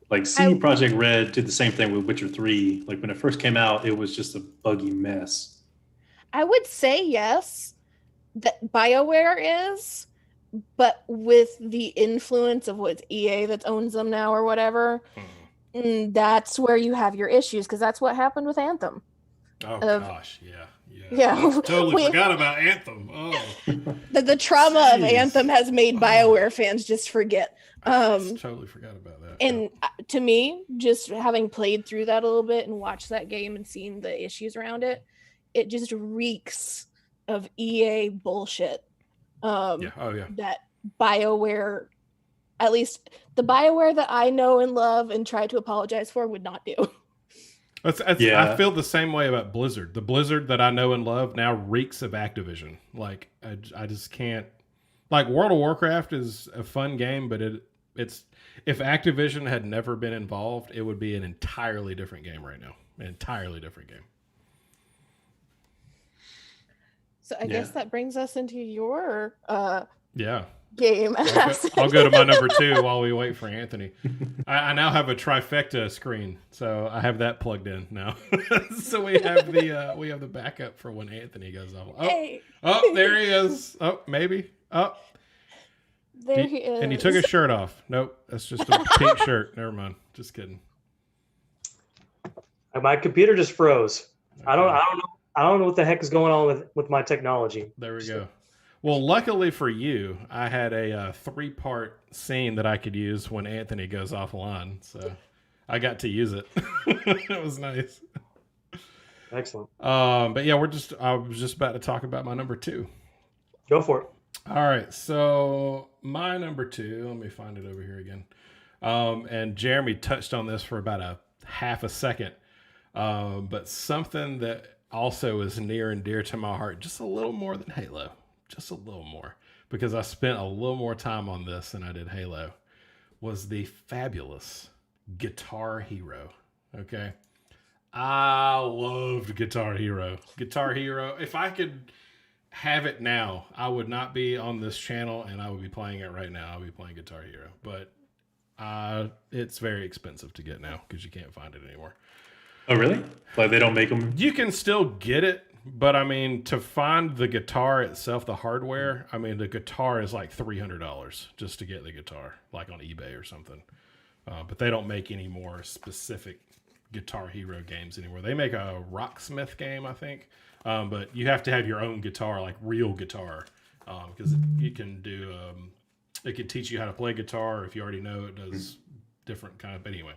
Like CD Projekt Red did the same thing with Witcher 3. Like when it first came out, it was just a buggy mess. I would say yes, that BioWare is, but with the influence of what's EA that owns them now or whatever, that's where you have your issues, because that's what happened with Anthem. Oh gosh, yeah. Yeah, Totally forgot about Anthem. Oh, the trauma of Anthem has made BioWare fans just forget. Totally forgot about that. And to me, just having played through that a little bit and watched that game and seen the issues around it, it just reeks of EA bullshit. That BioWare, at least the BioWare that I know and love and try to apologize for, would not do. I feel the same way about Blizzard. The Blizzard that I know and love now reeks of Activision. Like I just can't. Like World of Warcraft is a fun game, but it's if Activision had never been involved, it would be an entirely different game right now. An entirely different game. So I guess that brings us into your game. I'll go to my number 2 while we wait for Anthony. I now have a trifecta screen, so I have that plugged in now. So we have the backup for when Anthony goes off. Oh, there he is. Oh, maybe. Oh, there he is. And he took his shirt off. Nope, that's just a pink shirt. Never mind. Just kidding. My computer just froze. Okay. I don't know what the heck is going on with my technology. There we go. Well, luckily for you, I had a 3-part scene that I could use when Anthony goes offline, so I got to use it. It was nice. Excellent. But yeah, I was just about to talk about my number 2. Go for it. All right, so my number 2, let me find it over here again. And Jeremy touched on this for about a half a second. But something that also is near and dear to my heart, just a little more than Halo, just a little more, because I spent a little more time on this than I did Halo, was the fabulous Guitar Hero. Okay. I loved Guitar Hero. Guitar Hero. If I could have it now, I would not be on this channel and I would be playing it right now. I'll be playing Guitar Hero. But it's very expensive to get now because you can't find it anymore. Oh, really? Like they don't make them? You can still get it, but I mean, to find the guitar itself, the hardware, I mean, the guitar is like $300 just to get the guitar, like on eBay or something. But they don't make any more specific Guitar Hero games anymore. They make a Rocksmith game, I think, but you have to have your own guitar, like real guitar, because you can do. It can teach you how to play guitar. If you already know, it does different kind of. But anyway,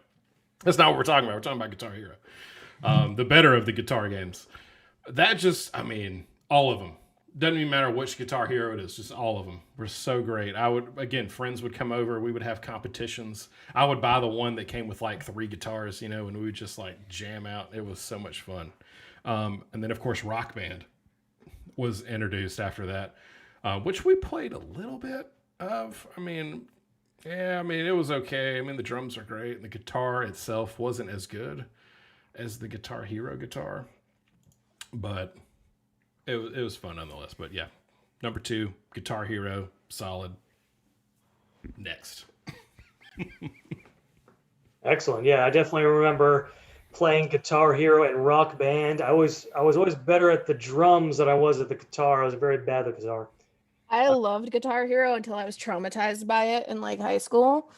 that's not what we're talking about. We're talking about Guitar Hero, the better of the guitar games. That just, I mean, all of them. Doesn't even matter which Guitar Hero it is, just all of them were so great. Friends would come over, we would have competitions. I would buy the one that came with like 3 guitars, and we would just like jam out. It was so much fun. And then of course Rock Band was introduced after that, which we played a little bit of. I mean, it was okay. I mean, the drums are great, and the guitar itself wasn't as good as the Guitar Hero guitar, but it was fun nonetheless. But yeah, number 2, Guitar Hero, solid. Next. Excellent. Yeah, I definitely remember playing Guitar Hero and Rock Band. I was always better at the drums than I was at the guitar. I was very bad at the guitar. I loved Guitar Hero until I was traumatized by it in like high school.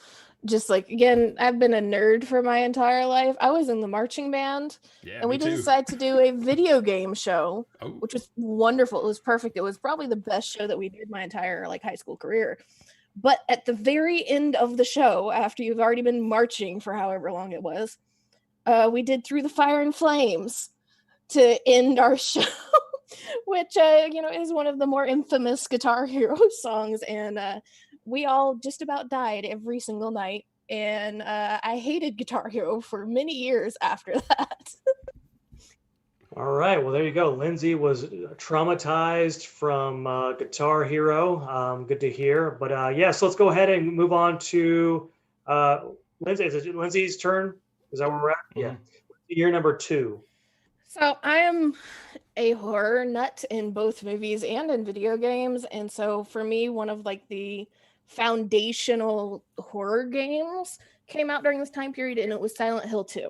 Just like, again, I've been a nerd for my entire life. I was in the marching band, and we decided to do a video game show, which was wonderful. It was perfect. It was probably the best show that we did my entire like high school career. But at the very end of the show, after you've already been marching for however long it was, we did Through the Fire and Flames to end our show, which, is one of the more infamous Guitar Hero songs. And we all just about died every single night. And I hated Guitar Hero for many years after that. All right. Well, there you go. Lyndsey was traumatized from Guitar Hero. Good to hear. But so let's go ahead and move on to Lyndsey. Is it Lyndsey's turn? Is that where we're at? Mm-hmm. Yeah. Year number 2. So I am a horror nut in both movies and in video games. And so for me, one of like the foundational horror games came out during this time period, and it was Silent Hill 2.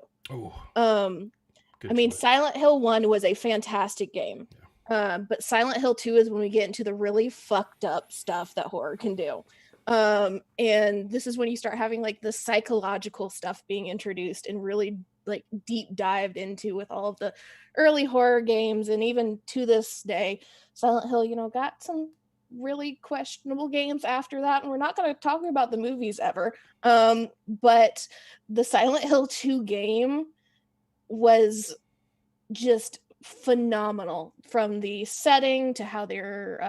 Silent Hill 1 was a fantastic game. Yeah. But Silent Hill 2 is when we get into the really fucked up stuff that horror can do. And this is when you start having like the psychological stuff being introduced and really like deep dived into with all of the early horror games. And even to this day, Silent Hill, got some really questionable games after that. And we're not going to talk about the movies ever. But the Silent Hill 2 game was just phenomenal, from the setting to how they're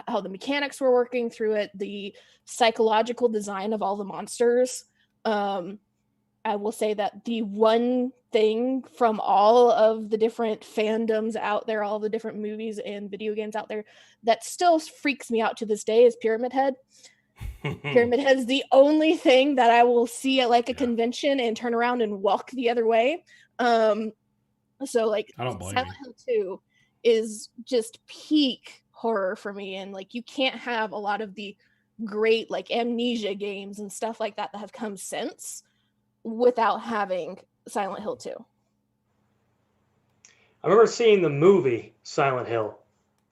how the mechanics were working through it, the psychological design of all the monsters. I will say that the one thing from all of the different fandoms out there, all the different movies and video games out there, that still freaks me out to this day is Pyramid Head. Pyramid Head is the only thing that I will see at like a convention and turn around and walk the other way. So like Silent Hill 2 is just peak horror for me, and like you can't have a lot of the great like Amnesia games and stuff like that have come since without having Silent Hill 2. I remember seeing the movie Silent Hill,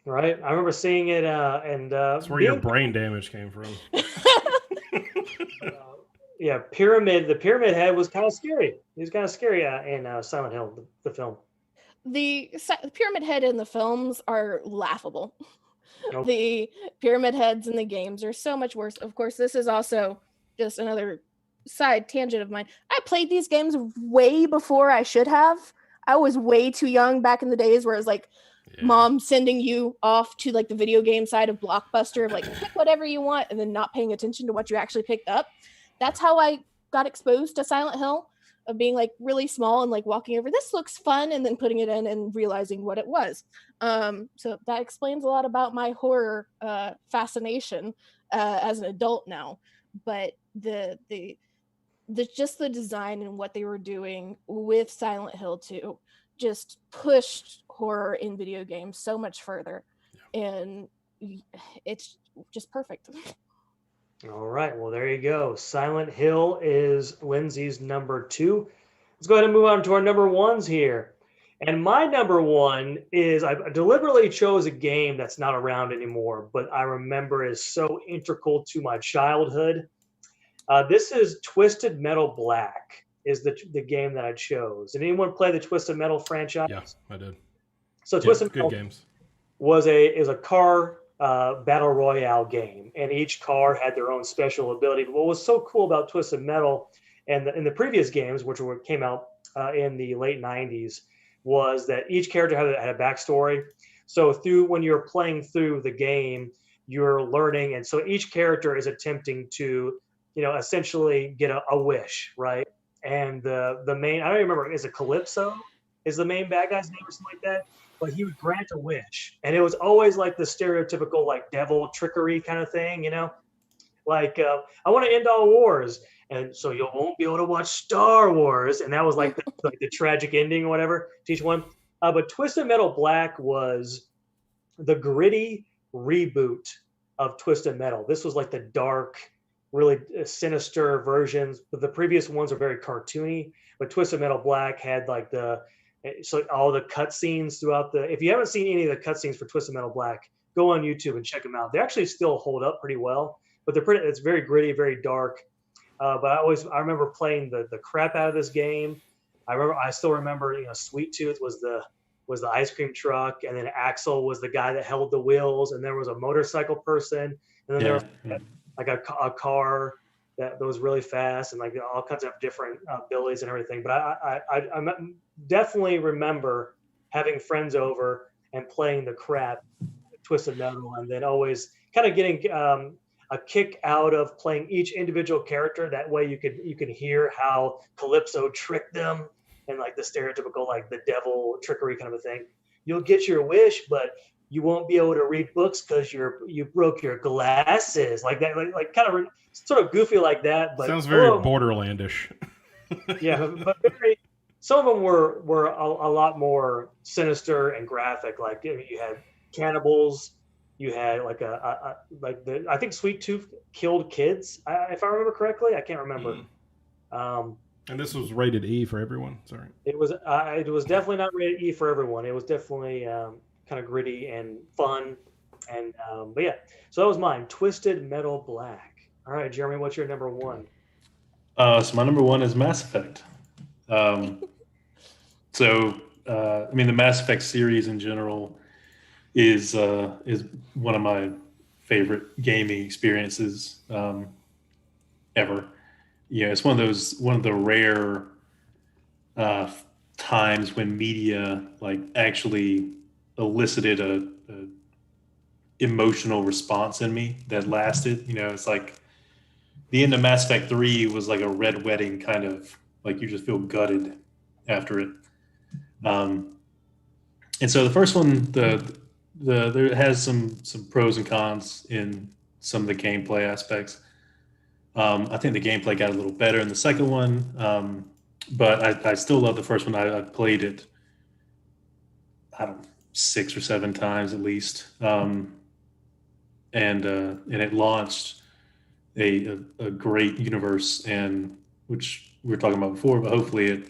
right? I remember seeing it and that's where your brain damage came from. The Pyramid Head was kind of scary. It was kind of scary in Silent Hill, the film. The Pyramid Head in the films are laughable. The Pyramid Heads in the games are so much worse. Of course, this is also just another side tangent of mine. I played these games way before I should have. I was way too young back in the days where it was like mom sending you off to like the video game side of Blockbuster of like pick whatever you want and then not paying attention to what you actually picked up. That's how I got exposed to Silent Hill, of being like really small and like walking over, this looks fun, and then putting it in and realizing what it was. So that explains a lot about my horror fascination as an adult now. But the just the design and what they were doing with Silent Hill 2 just pushed horror in video games so much further, and it's just perfect. All right, well, there you go. Silent Hill is Lyndsey's number 2. Let's go ahead and move on to our number 1s here. And my number 1 is, I deliberately chose a game that's not around anymore, but I remember is so integral to my childhood. This is Twisted Metal Black, is the game that I chose. Did anyone play the Twisted Metal franchise? Yeah, I did. So Twisted good Metal games. is a car battle royale game, and each car had their own special ability. But what was so cool about Twisted Metal and in the previous games, which came out in the late 90s, was that each character had a backstory. So when you're playing through the game, you're learning, and so each character is attempting to, essentially get a wish, right? And the main, I don't even remember, is it Calypso? Is the main bad guy's name or something like that? But he would grant a wish, and it was always like the stereotypical like devil trickery kind of thing, like I want to end all wars, and so you won't be able to watch Star Wars, and that was like the tragic ending or whatever to each one. But Twisted Metal Black was the gritty reboot of Twisted Metal. This was like the dark, really sinister versions, but the previous ones are very cartoony. But Twisted Metal Black had like all the cutscenes throughout if you haven't seen any of the cutscenes for Twisted Metal Black, go on YouTube and check them out. They actually still hold up pretty well, but it's very gritty, very dark. But I remember playing the crap out of this game. I still remember, Sweet Tooth was the ice cream truck, and then Axel was the guy that held the wheels, and there was a motorcycle person, and then there was like a car that was really fast, and like all kinds of different abilities and everything. But I definitely remember having friends over and playing the crap Twisted Metal, and then always kind of getting a kick out of playing each individual character. That way you could hear how Calypso tricked them, and like the stereotypical like the devil trickery kind of a thing. You'll get your wish, but you won't be able to read books because you broke your glasses, like that, like kind of sort of goofy like that. But sounds very Borderlandish. Yeah, but some of them were a lot more sinister and graphic. Like you had cannibals, you had like I think Sweet Tooth killed kids, if I remember correctly. I can't remember. And this was rated E for everyone. Sorry, it was definitely not rated E for everyone. It was definitely kind of gritty and fun, and but yeah. So that was mine, Twisted Metal Black. All right, Jeremy, what's your number 1? So my number 1 is Mass Effect. I mean, the Mass Effect series in general is one of my favorite gaming experiences ever. Yeah, it's one of the rare times when media like actually elicited a emotional response in me that lasted. It's like the end of Mass Effect 3 was like a red wedding, kind of like you just feel gutted after it. And so the first one, there has some pros and cons in some of the gameplay aspects. I think the gameplay got a little better in the second one, but I still love the first one. I played it, I don't know, 6 or 7 times at least, and it launched a great universe, and which we were talking about before, but hopefully it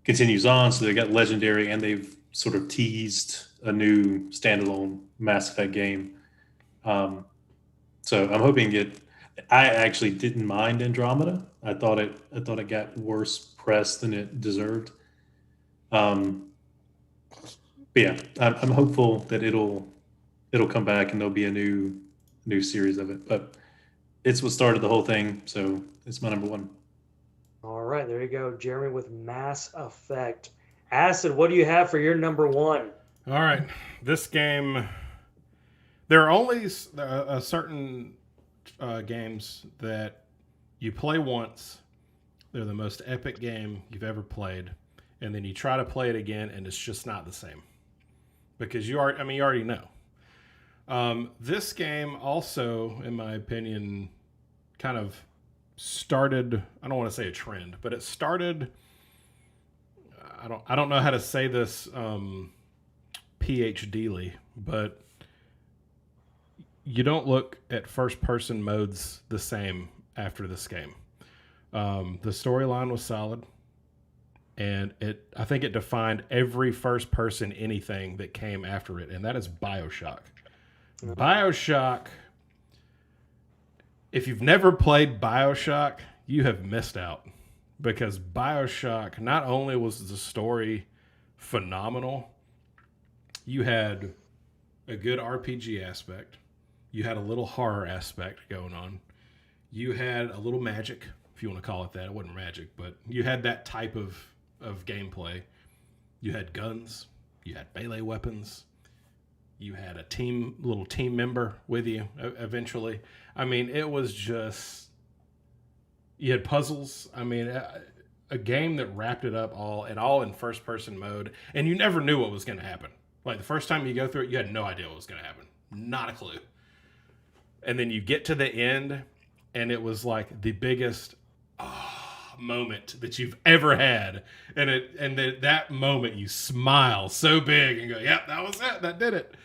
continues on. So they got Legendary, and they've sort of teased a new standalone Mass Effect game. So I'm hoping I actually didn't mind Andromeda. I thought it got worse press than it deserved. But yeah, I'm hopeful that it'll come back and there'll be a new series of it. But it's what started the whole thing, so it's my number 1. All right, there you go, Jeremy with Mass Effect. Acid, what do you have for your number one? All right, this game. There are only a certain games that you play once. They're the most epic game you've ever played, and then you try to play it again, and it's just not the same because you already know. This game also, in my opinion, kind of started. I don't want to say a trend, but it started. I don't know how to say this PhDly, but you don't look at first-person modes the same after this game. The storyline was solid, and I think it defined every first-person anything that came after it, and that is Bioshock. Bioshock, if you've never played Bioshock, you have missed out, because Bioshock, not only was the story phenomenal, you had a good RPG aspect, you had a little horror aspect going on, you had a little magic, if you want to call it that. It wasn't magic, but you had that type of gameplay. You had guns, you had melee weapons, you had a little team member with you eventually. I mean, it was just, you had puzzles. I mean, a game that wrapped it up all in first person mode, and you never knew what was going to happen. Like the first time you go through it, you had no idea what was going to happen. Not a clue. And then you get to the end, and it was like the biggest moment that you've ever had, and that moment you smile so big and go, "Yep, that was it. That did it."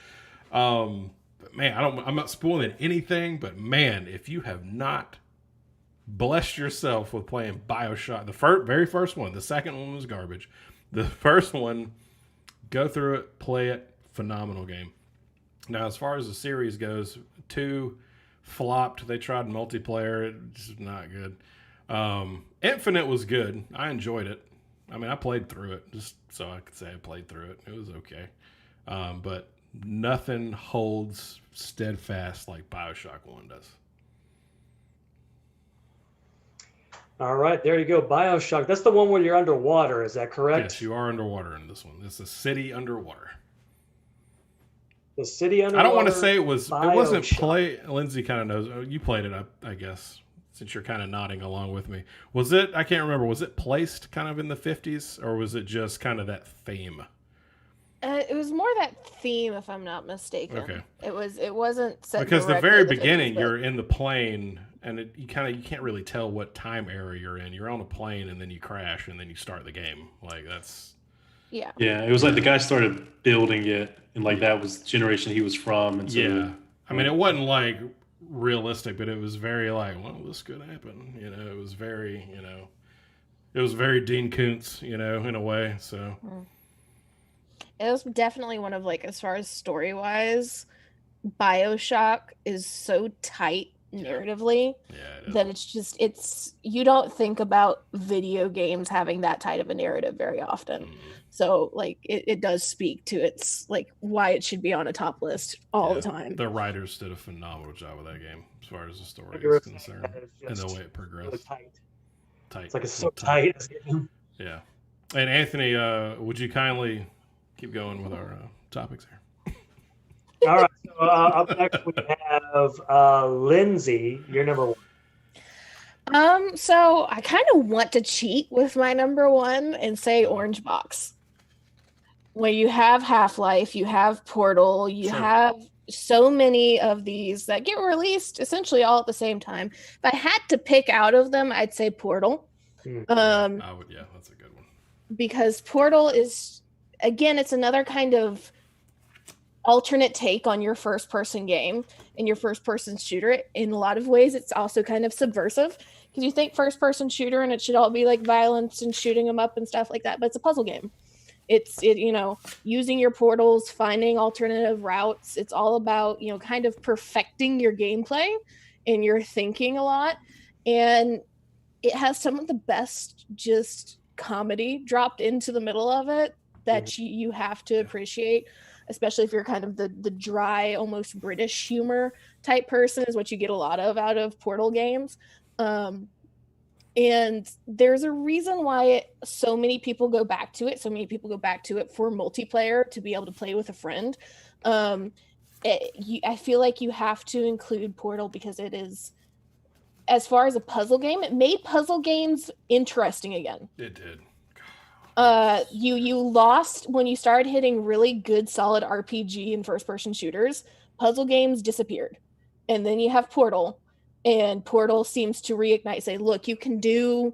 But man, I'm not spoiling anything, but man, if you have not blessed yourself with playing Bioshock, the very first one, the second one was garbage. The first one, go through it, play it, phenomenal game. Now, as far as the series goes, 2 flopped. They tried multiplayer. It's not good. Infinite was good. I enjoyed it. I mean, I played through it just so I could say I played through it. It was okay. But nothing holds steadfast like Bioshock 1 does. All right, there you go. Bioshock. That's the one where you're underwater. Is that correct? Yes, you are underwater in this one. It's a city underwater. The city underwater. I don't want to say it wasn't Bioshock. Lyndsey kind of knows. You played it, I guess, since you're kind of nodding along with me. Was it, I can't remember, was it placed kind of in the 50s, or was it just kind of that theme? It was more that theme, if I'm not mistaken. Okay. It wasn't set Because the directly very in the 50s, beginning, but- you're in the plane, and you can't really tell what time era you're in. You're on a plane, and then you crash, and then you start the game. Like, that's... Yeah. Yeah, it was like the guy started building it, and like that was the generation he was from. And so, Yeah. I mean, it wasn't like realistic, but it was very like, well, this could happen. You know, it was very, it was very Dean Koontz, in a way. So It was definitely one of, like, as far as story wise, Bioshock is so tight narratively that it's you don't think about video games having that tight of a narrative very often. So like it does speak to its like why it should be on a top list all the time. The writers did a phenomenal job with that game as far as the story You're is saying concerned that it's and the just way it progressed. really tight. It's like it's so tight. Yeah. And Anthony, would you kindly keep going with our topics here? All right. So up next we have Lyndsey. You're number one. So I kind of want to cheat with my number one and say Orange Box. When you have Half-Life, you have Portal, you have so many of these that get released essentially all at the same time. If I had to pick out of them, I'd say Portal. I would, that's a good one. Because Portal is, again, it's another kind of alternate take on your first person game and your first person shooter. In a lot of ways, it's also kind of subversive because you think first person shooter and it should all be like violence and shooting them up and stuff like that, but it's a puzzle game. It's using your portals, finding alternative routes. It's all about, kind of perfecting your gameplay and your thinking a lot. And it has some of the best just comedy dropped into the middle of it that you have to appreciate, especially if you're kind of the dry, almost British humor type person is what you get a lot of out of Portal games. And there's a reason why so many people go back to it. So many people go back to it for multiplayer, to be able to play with a friend. I feel like you have to include Portal because it is, as far as a puzzle game, it made puzzle games interesting again. It did. You lost when you started hitting really good, solid RPG and first-person shooters. Puzzle games disappeared, and then you have Portal, and Portal seems to reignite. Say, look, you can do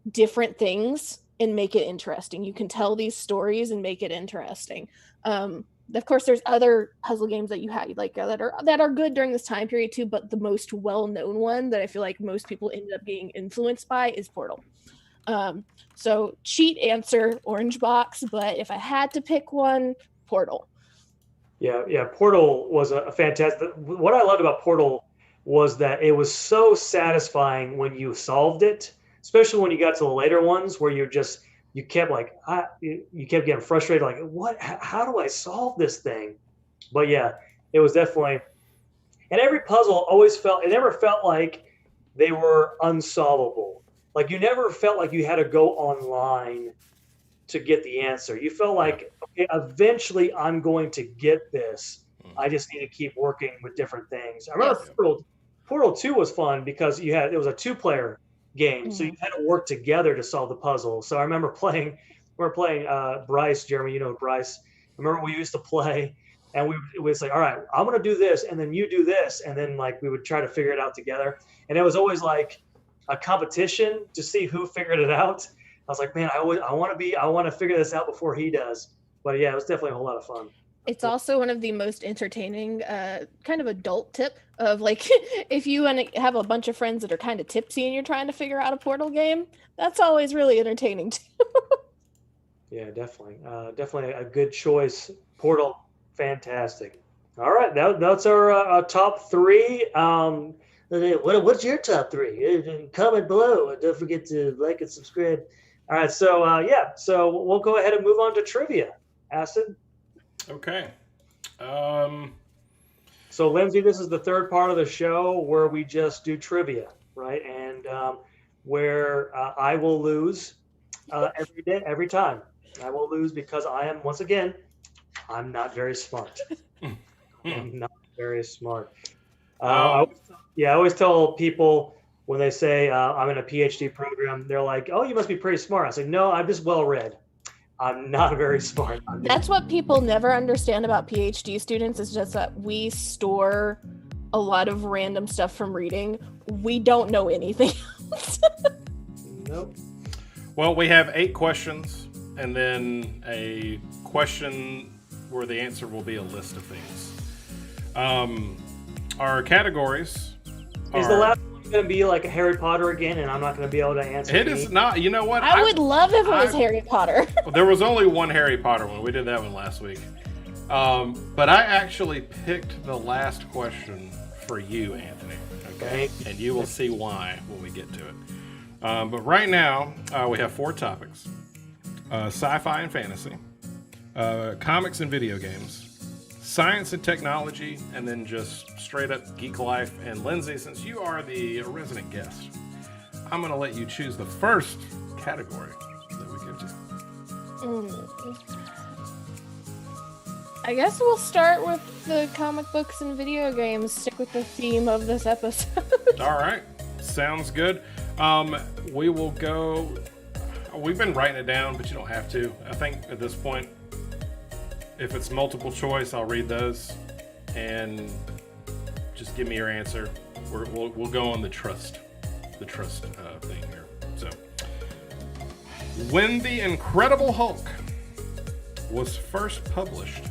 different things and make it interesting. You can tell these stories and make it interesting. Of course, there's other puzzle games that you had like that are good during this time period too. But the most well-known one that I feel like most people ended up being influenced by is Portal. So cheat answer, Orange Box, but if I had to pick one, Portal. Yeah, Portal was a fantastic. What I loved about Portal was that it was so satisfying when you solved it, especially when you got to the later ones where you kept getting frustrated, like, what? How do I solve this thing? But yeah, it was definitely, and every puzzle it never felt like they were unsolvable. Like you never felt like you had to go online to get the answer. You felt like, okay, eventually I'm going to get this. I just need to keep working with different things. I remember Portal 2 was fun because it was a 2-player game, so you had to work together to solve the puzzle. So I remember we were playing Bryce, Jeremy, you know Bryce. I remember we used to play, and we would say, all right, I'm going to do this, and then you do this, and then like we would try to figure it out together. And it was always like a competition to see who figured it out. I was like, man, I want to figure this out before he does. But yeah, it was definitely a whole lot of fun. It's also one of the most entertaining kind of adult tip of like, if you want to have a bunch of friends that are kind of tipsy and you're trying to figure out a Portal game, that's always really entertaining too. Yeah, definitely. Definitely a good choice. Portal, fantastic. All right, that's our top 3. What's your top 3? Comment below, and don't forget to like and subscribe. All right, so we'll go ahead and move on to trivia. Acid. Okay. So Lyndsey, this is the third part of the show where we just do trivia, right? And where I will lose every time. I will lose because I'm not very smart. I'm not very smart. I always tell people when they say I'm in a PhD program, they're like, "Oh, you must be pretty smart." I say, "No, I'm just well read. I'm not very smart." That's what people never understand about PhD students, is just that we store a lot of random stuff from reading. We don't know anything else. Nope. Well, we have 8 questions, and then a question where the answer will be a list of things. Our categories Is the last one going to be like a Harry Potter again, and I'm not going to be able to answer? It is not. You know what? I would love if it was Harry Potter. There was only one Harry Potter one. We did that one last week. But I actually picked the last question for you, Anthony. Okay? And you will see why when we get to it. But right now, we have 4 topics. Sci-fi and fantasy. Comics and video games. Science and technology, and then just straight up geek life. And Lyndsey, since you are the resident guest, I'm going to let you choose the first category that we give to. I guess we'll start with the comic books and video games. Stick with the theme of this episode. All right. Sounds good. We will go. We've been writing it down, but you don't have to. I think at this point, if it's multiple choice, I'll read those and just give me your answer. We'll go on the trust thing here. So, when The Incredible Hulk was first published,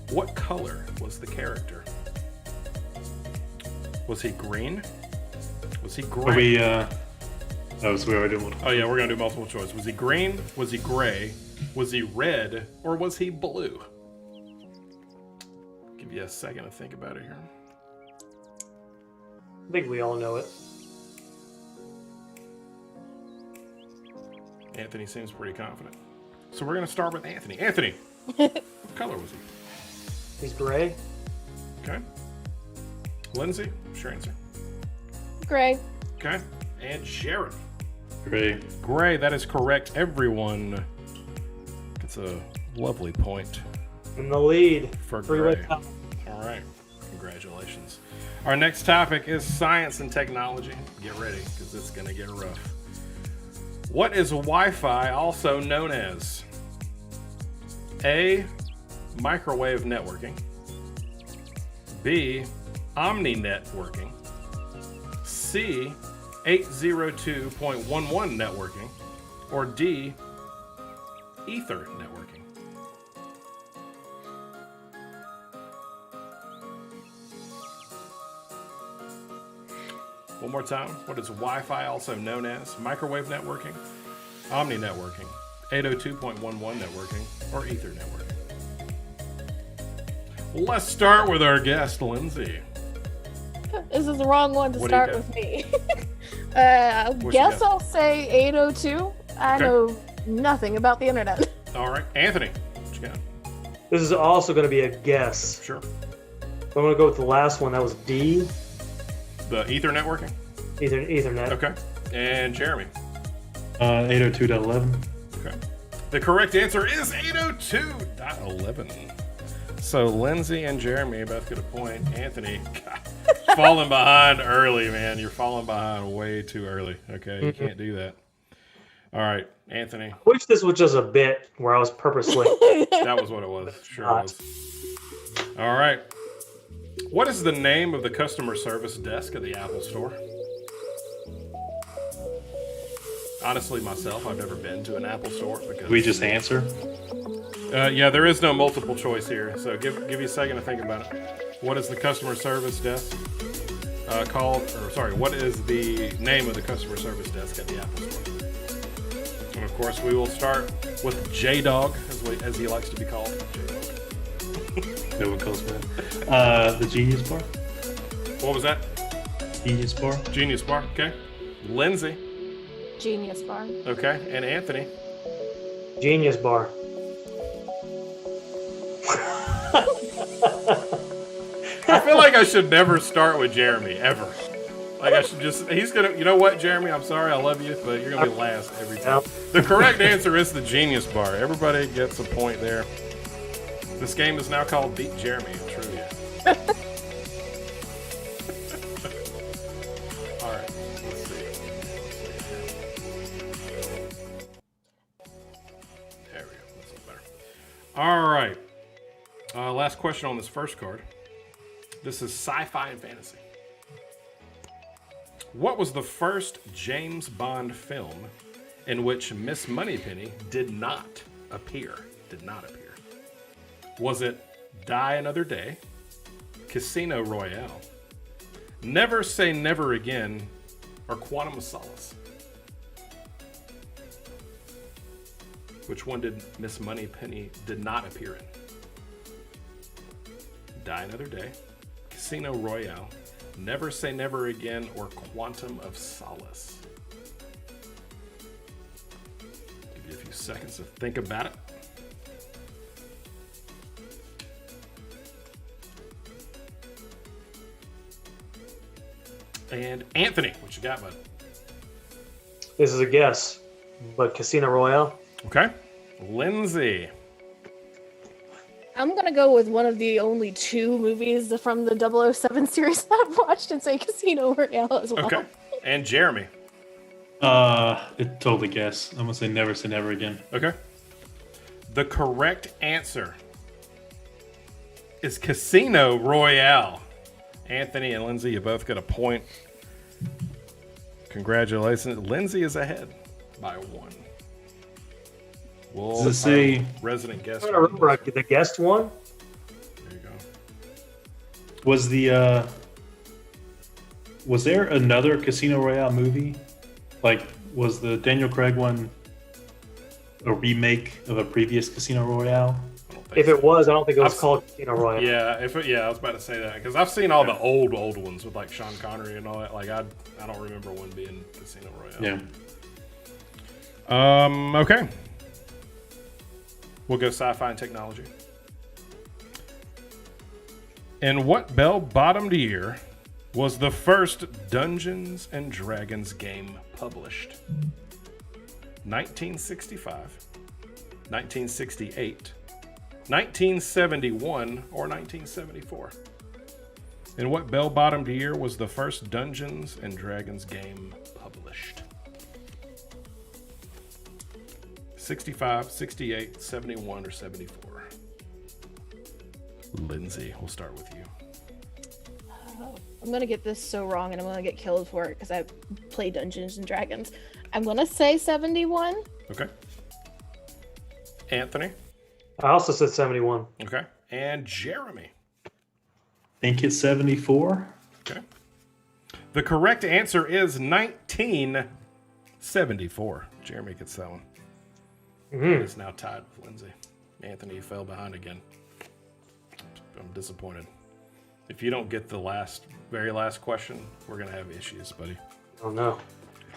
what color was the character? Was he green? Was he gray? So we already did one. Oh yeah, we're gonna do multiple choice. Was he green? Was he gray? Was he red? Or was he blue? Give you a second to think about it here. I think we all know it. Anthony seems pretty confident. So we're gonna start with Anthony. Anthony, what color was he? He's gray. Okay. Lyndsey, what's your answer? Gray. Okay. And Jeremy. Gray. That is correct. Everyone gets a lovely point In the lead. for Three-way Gray. tie. All right. Congratulations. Our next topic is science and technology. Get ready, because it's going to get rough. What is Wi-Fi also known as? A. Microwave networking. B. Omni networking. C. 802.11 networking. Or D. Ether networking. One more time. What is Wi-Fi also known as? Microwave networking, Omni networking, 802.11 networking, or Ether networking? Let's start with our guest, Lyndsey. This is the wrong one to What do you start got? with me. you Guess got? I'll say 802. I Okay. know nothing about the internet. All right. Anthony, what you got? This is also going to be a guess. Sure. I'm going to go with the last one. That was D. The Ether networking? Ethernet. Okay. And Jeremy? 802.11. Okay. The correct answer is 802.11. So Lyndsey and Jeremy both get a point. Anthony, God, falling behind early, man. You're falling behind way too early. Okay, you can't do that. All right, Anthony. I wish this was just a bit where I was purposely. That was what it was. Sure was. All right. What is the name of the customer service desk at the Apple Store? Honestly, myself, I've never been to an Apple Store because We just answer. yeah, there is no multiple choice here. So give you a second to think about it. What is the customer service desk called? Or sorry, what is the name of the customer service desk at the Apple Store? And of course, we will start with J-Dog, as he likes to be called. J-Dog. No one calls me that. The Genius Bar. What was that? Genius Bar. Genius Bar. Okay. Lyndsey. Genius bar. Okay. And Anthony. Genius bar. I feel like I should never start with Jeremy, ever. Like I should just, he's gonna, you know what, Jeremy, I'm sorry, I love you, but you're gonna be last every time. The correct answer is the Genius Bar. Everybody gets a point there. This game is now called Beat Jeremy in Trivia. All right, let's see. There we go, that's a little better. All right, last question on this first card. This is sci-fi and fantasy. What was the first James Bond film in which Miss Moneypenny did not appear? Was it Die Another Day, Casino Royale, Never Say Never Again, or Quantum of Solace? Which one did Miss Moneypenny did not appear in? Die Another Day, Casino Royale, Never Say Never Again, or Quantum of Solace? Give you a few seconds to think about it. And Anthony, what you got, bud? This is a guess, but Casino Royale. Okay. Lyndsey. I'm gonna go with one of the only two movies from the 007 series that I've watched and say Casino Royale as well. Okay. And Jeremy. Totally guess. I'm gonna say Never Again. Okay. The correct answer is Casino Royale. Anthony and Lyndsey, you both got a point. Congratulations. Lyndsey is ahead by one. Does it say resident guest? I don't remember the guest one. There you go. was there another Casino Royale movie? Like, was the Daniel Craig one a remake of a previous Casino Royale? If it was, I don't think it was called Casino Royale. Yeah, I was about to say that because I've seen all the old ones with like Sean Connery and all that. Like I don't remember one being Casino Royale. Yeah. Okay. We'll go sci-fi and technology. In what bell-bottomed year was the first Dungeons and Dragons game published? 1965, 1968, 1971, or 1974? In what bell-bottomed year was the first Dungeons and Dragons game published? 65, 68, 71, or 74? Lyndsey, we'll start with you. I'm gonna get this so wrong, and I'm gonna get killed for it because I play Dungeons and Dragons. I'm gonna say 71. Okay. Anthony. I also said 71. Okay. And Jeremy. Think it's 74. Okay. The correct answer is 1974. Jeremy gets that one. It's now tied with Lyndsey. Anthony, you fell behind again. I'm disappointed. If you don't get the very last question, we're gonna have issues, buddy. Oh no.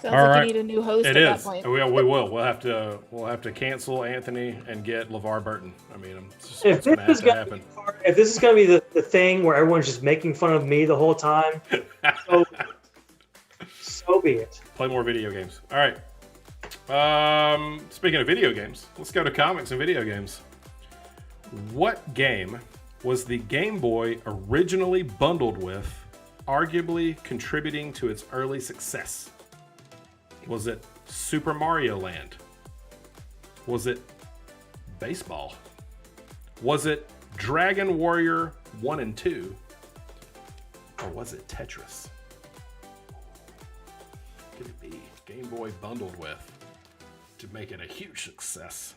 Sounds All like right. you need a new host It at is. that point. We will. We'll have to cancel Anthony and get LeVar Burton. I mean, it's If gonna have this, to happen. if this is going to be the thing where everyone's just making fun of me the whole time, so be it. Play more video games. All right. Speaking of video games, let's go to comics and video games. What game was the Game Boy originally bundled with, arguably contributing to its early success? Was it Super Mario Land? Was it baseball? Was it Dragon Warrior 1 and 2? Or was it Tetris? Could it be Game Boy bundled with to make it a huge success?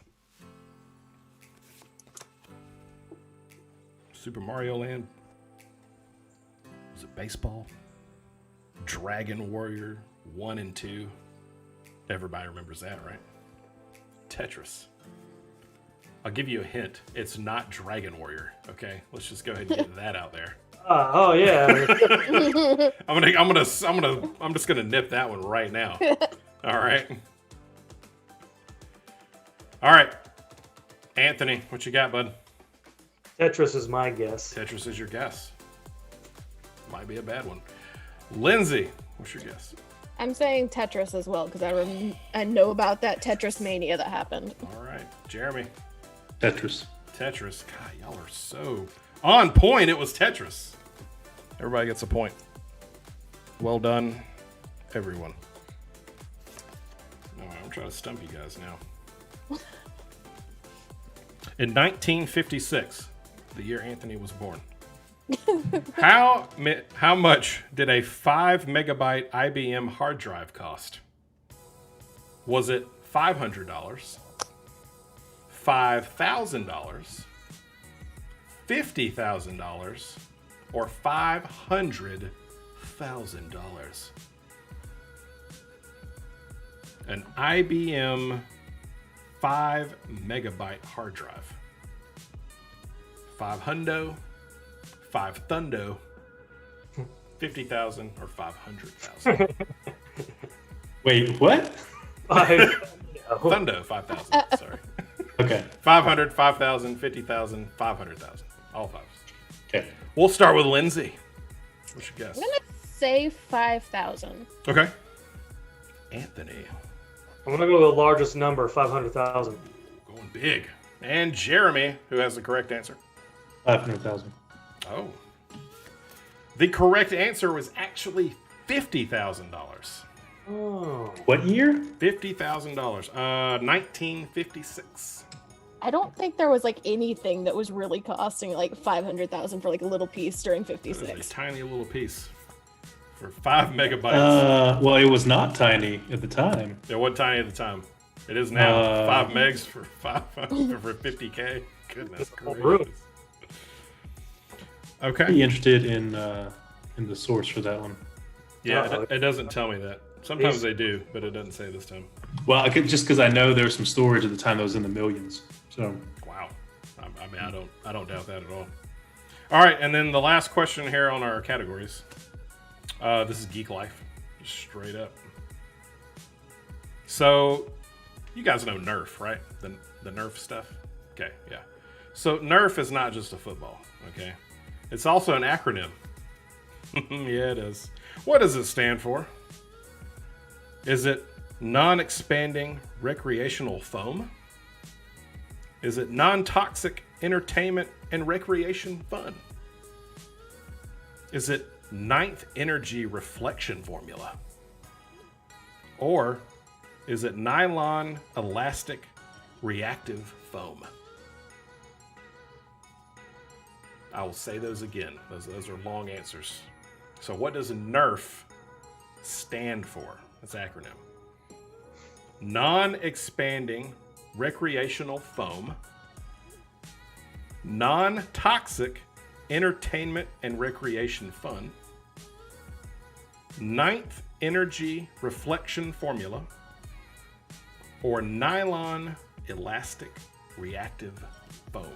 Super Mario Land? Was it baseball? Dragon Warrior 1 and 2? Everybody remembers that, right? Tetris. I'll give you a hint. It's not Dragon Warrior. Okay, let's just go ahead and get that out there. Oh yeah. I'm just gonna nip that one right now. All right. All right. Anthony, what you got, bud? Tetris is my guess. Tetris is your guess. Might be a bad one. Lyndsey, what's your guess? I'm saying Tetris as well because I know about that Tetris mania that happened. All right. Jeremy. Tetris. Tetris. God, y'all are so on point. It was Tetris. Everybody gets a point. Well done, everyone. All right, I'm trying to stump you guys now. In 1956, the year Anthony was born, how much did a 5 megabyte IBM hard drive cost? Was it $500, $5,000, $50,000, or $500,000? An IBM 5 megabyte hard drive. 5 hundo, 5 thundo, 50,000, or 500,000. Wait, what? Thundo, 5,000. Sorry. Okay. 500, 5,000, 50,000, 500,000. All fives. Okay. We'll start with Lyndsey. What's your guess? I'm gonna say 5,000. Okay. Anthony. I'm gonna go with the largest number, 500,000. Going big. And Jeremy, who has the correct answer. 500,000. Oh. The correct answer was actually $50,000. Oh. What year? $50,000. 1956. I don't think there was like anything that was really costing like 500,000 for like a little piece during It was 56. a tiny little piece for 5 megabytes. Well, it was not tiny at the time. It wasn't tiny at the time. It is now 5 megs for 50K. Goodness gracious. Okay. Be interested in the source for that one. Yeah, it doesn't tell me that. Sometimes they do, but it doesn't say this time. Well, just because I know there was some storage at the time that was in the millions. So Wow. I mean, I don't doubt that at all. All right, and then the last question here on our categories. This is Geek Life, just straight up. So, you guys know Nerf, right? The Nerf stuff. Okay, yeah. So Nerf is not just a football. Okay, it's also an acronym. Yeah, it is. What does it stand for? Is it non-expanding recreational foam? Is it non-toxic entertainment and recreation fun? Is it ninth energy reflection formula? Or is it nylon elastic reactive foam? I will say those again. Those are long answers. So what does NERF stand for? That's an acronym. Non-expanding recreational foam, non-toxic entertainment and recreation fun, ninth energy reflection formula, or nylon elastic reactive foam.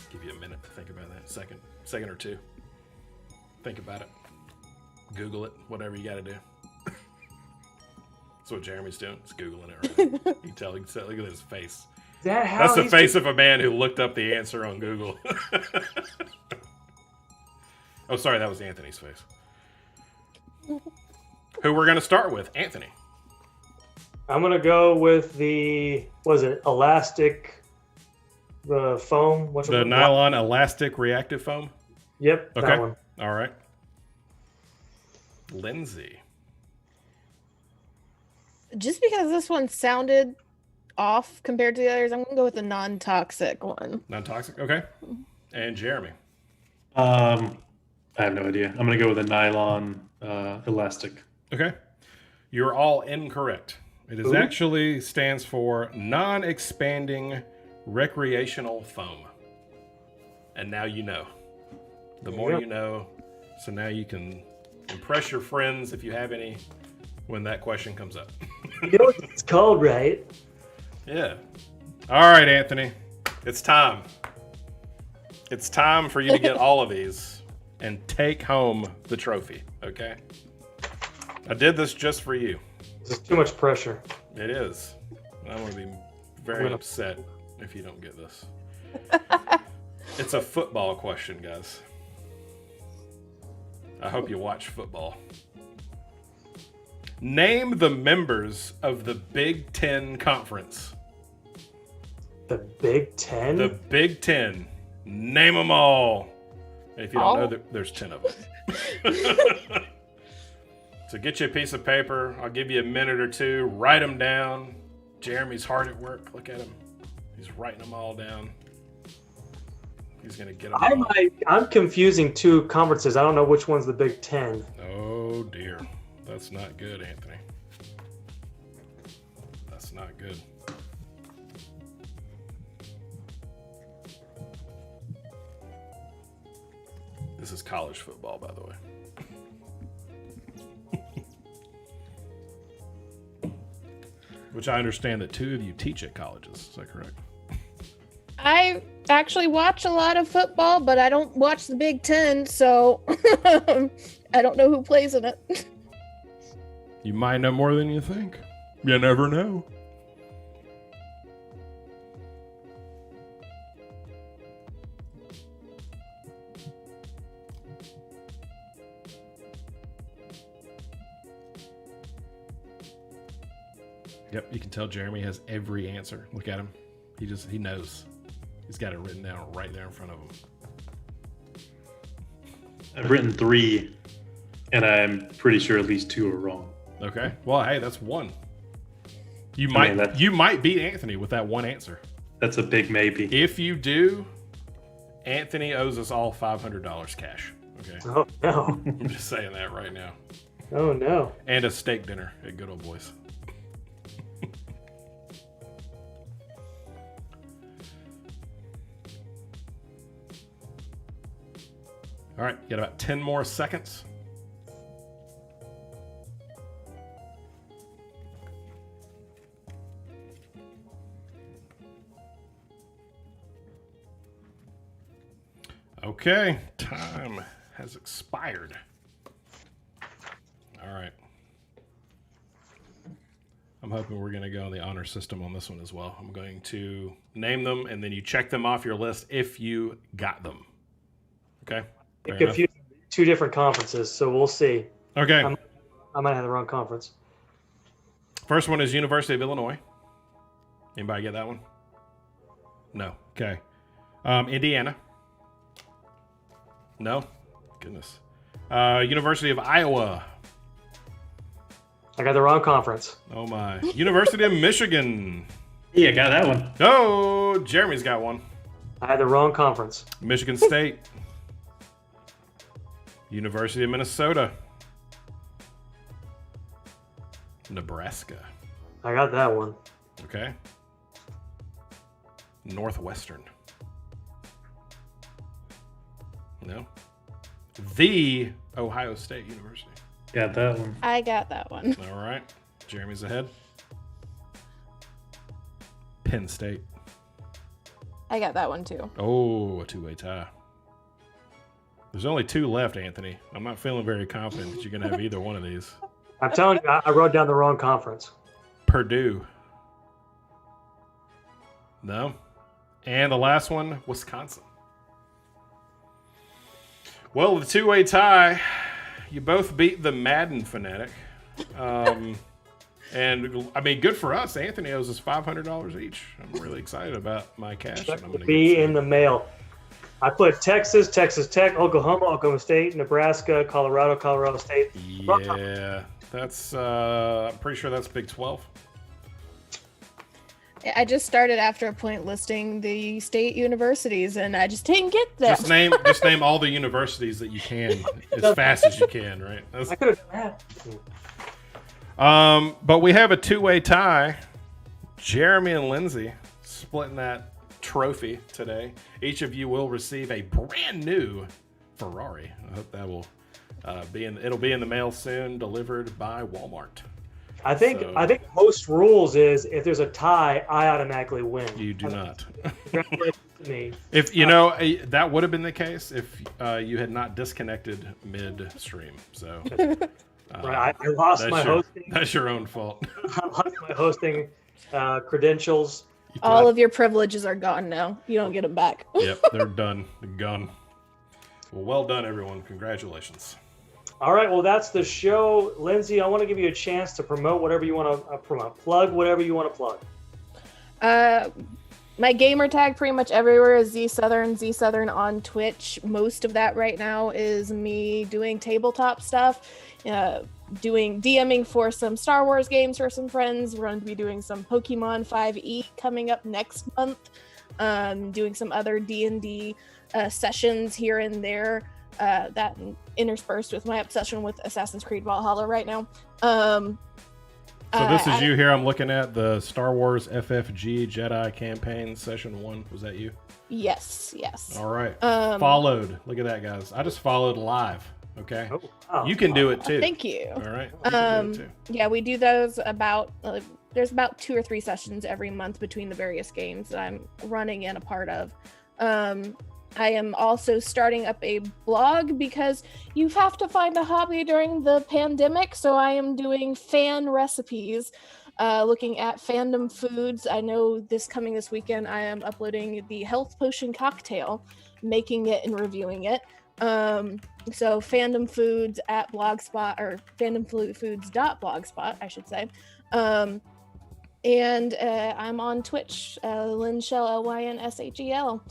Give you a minute to think about that. Second or two. Think about it. Google it. Whatever you got to do. That's what Jeremy's doing. He's Googling it right now. You can tell. Look at his face. That's the face of a man who looked up the answer on Google. Oh, sorry. That was Anthony's face. Who we're going to start with? Anthony. I'm going to go with the, elastic foam? What's the nylon elastic reactive foam? Yep, okay. That one. All right. Lyndsey. Just because this one sounded off compared to the others, I'm going to go with the non-toxic one. Non-toxic? Okay. And Jeremy? I have no idea. I'm going to go with a nylon elastic. Okay. You're all incorrect. It is actually stands for non-expanding recreational foam. And now you know. The more you know, so now you can impress your friends if you have any when that question comes up. You know what it's called, right? Yeah. All right, Anthony. It's time. It's time for you to get all of these and take home the trophy, okay? I did this just for you. This is too much pressure. It is. I'm going to be very upset if you don't get this. It's a football question, guys. I hope you watch football. Name the members of the Big Ten Conference. The Big Ten? The Big Ten. Name them all. And if you don't know, there's 10 of them. So get you a piece of paper. I'll give you a minute or two. Write them down. Jeremy's hard at work. Look at him. He's writing them all down. He's going to get them all. I'm confusing two conferences. I don't know which one's the Big Ten. Oh, dear. That's not good, Anthony. That's not good. This is college football, by the way. Which I understand that two of you teach at colleges. Is that correct? I actually watch a lot of football, but I don't watch the Big Ten, so I don't know who plays in it. You might know more than you think. You never know. Yep, you can tell Jeremy has every answer. Look at him. He knows. He's got it written down right there in front of him. I've written 3, and I'm pretty sure at least 2 are wrong. Okay. Well, hey, that's one. You might beat Anthony with that one answer. That's a big maybe. If you do, Anthony owes us all $500 cash. Okay. Oh, no. I'm just saying that right now. Oh, no. And a steak dinner at Good Old Boys. All right, you got about 10 more seconds. Okay, time has expired. All right. I'm hoping we're going to go on the honor system on this one as well. I'm going to name them, and then you check them off your list if you got them. Okay? Fair enough. Confused two different conferences, so we'll see. Okay. I might have the wrong conference. First one is University of Illinois. Anybody get that one? No. Okay. Indiana. No. Goodness. University of Iowa. I got the wrong conference. Oh my. University of Michigan. Yeah, got that one. Oh, Jeremy's got one. I had the wrong conference. Michigan State. University of Minnesota. Nebraska. I got that one. Okay. Northwestern. No. The Ohio State University. Got that one. I got that one. All right. Jeremy's ahead. Penn State. I got that one too. Oh, a two-way tie. There's only two left, Anthony. I'm not feeling very confident that you're going to have either one of these. I'm telling you, I wrote down the wrong conference. Purdue. No. And the last one, Wisconsin. Well, the two-way tie, you both beat the Madden fanatic. And, I mean, good for us. Anthony owes us $500 each. I'm really excited about my cash. Check that I'm will gonna be get in the mail. I put Texas, Texas Tech, Oklahoma State, Nebraska, Colorado State. Yeah, that's, I'm pretty sure that's Big 12. I just started after a point listing the state universities, and I just didn't get them. Just name all the universities that you can as fast as you can, right? That's, I could have done that. but we have a two-way tie. Jeremy and Lyndsey splitting that trophy today. Each of you will receive a brand new Ferrari. I hope that will it'll be in the mail soon, delivered by Walmart. I think most rules is if there's a tie, I automatically win. You do not. Congratulations to me. If that would have been the case if you had not disconnected mid-stream. So Right, I lost my hosting. That's your own fault. I lost my hosting credentials. All of your privileges are gone now. You don't get them back. Yep, they're done. They're gone. Well done, everyone. Congratulations. All right, well, that's the show. Lyndsey, I want to give you a chance to promote whatever you want to promote. Plug whatever you want to plug. My gamer tag pretty much everywhere is ZeeSouthern. ZeeSouthern on Twitch. Most of that right now is me doing tabletop stuff, doing DMing for some Star Wars games for some friends. We're going to be doing some Pokemon 5e coming up next month. Doing some other D&D sessions here and there. That interspersed with my obsession with Assassin's Creed Valhalla right now. So this is you here. I'm looking at the Star Wars FFG Jedi campaign session 1. Was that you? Yes. All right. Followed. Look at that, guys. I just followed live. Okay. Oh, wow. You can do it too. Thank you. All right. You can do it too. Yeah, we do those about. There's about 2 or 3 sessions every month between the various games that I'm running and a part of. I am also starting up a blog because you have to find a hobby during the pandemic. So I am doing fan recipes, looking at fandom foods. I know this weekend, I am uploading the health potion cocktail, making it and reviewing it. So fandom foods at Blogspot, or fandomfoods.blogspot, I should say. And I'm on Twitch, Lynshel, LYNSHEL.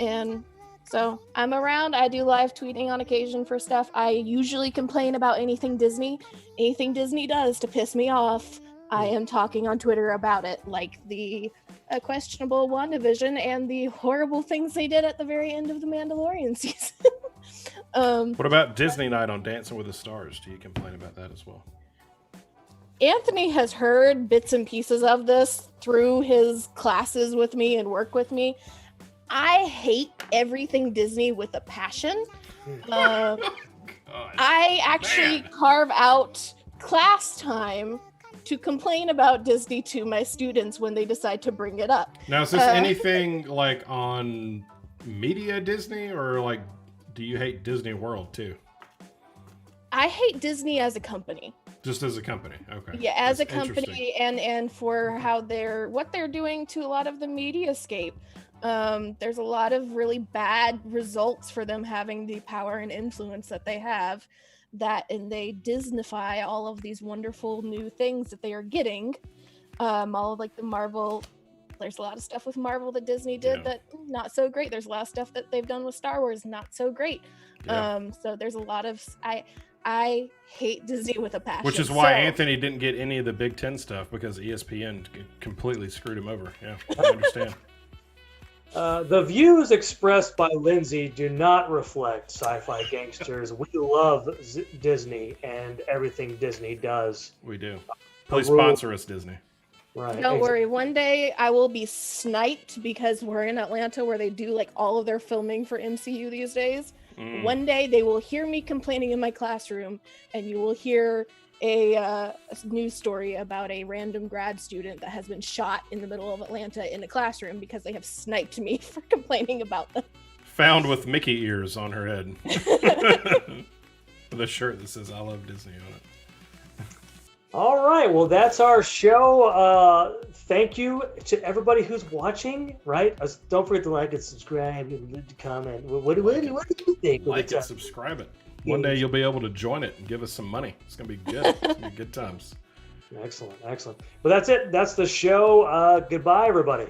And so I'm around. I do live tweeting on occasion for stuff. I usually complain about anything Disney does to piss me off. I am talking on Twitter about it, like the questionable WandaVision and the horrible things they did at the very end of the Mandalorian season. What about Disney Night on Dancing with the Stars? Do you complain about that as well? Anthony has heard bits and pieces of this through his classes with me and work with me. I hate everything Disney with a passion. I actually carve out class time to complain about Disney to my students when they decide to bring it up. Now, is this anything like on Media Disney, or like, do you hate Disney World too? I hate Disney as a company. Just as a company, okay. Yeah, as a company, and for what they're doing to a lot of the mediascape. There's a lot of really bad results for them having the power and influence that they have, and they Disneyfy all of these wonderful new things that they are getting. All of like the Marvel, there's a lot of stuff with Marvel that Disney did that not so great. There's a lot of stuff that they've done with Star Wars, not so great. So there's a lot of, I hate Disney with a passion. Which is why Anthony didn't get any of the Big Ten stuff, because ESPN completely screwed him over. Yeah, I understand. The views expressed by Lyndsey do not reflect Sci-Fi Gangsters. We love Disney and everything Disney does. We do. Please sponsor us, Disney. Right. Don't worry. One day I will be sniped because we're in Atlanta where they do like all of their filming for MCU these days. One day they will hear me complaining in my classroom, and you will hear a news story about a random grad student that has been shot in the middle of Atlanta in a classroom because they have sniped me for complaining about them. Found with Mickey ears on her head. With a shirt that says "I love Disney" on it. All right. Well, that's our show. Thank you to everybody who's watching. Right. Don't forget to like and subscribe and comment. What do you think? Like it, subscribe it. One day you'll be able to join it and give us some money. It's gonna be good. It's gonna be good times. Excellent. Well, that's it. That's the show. Goodbye, everybody.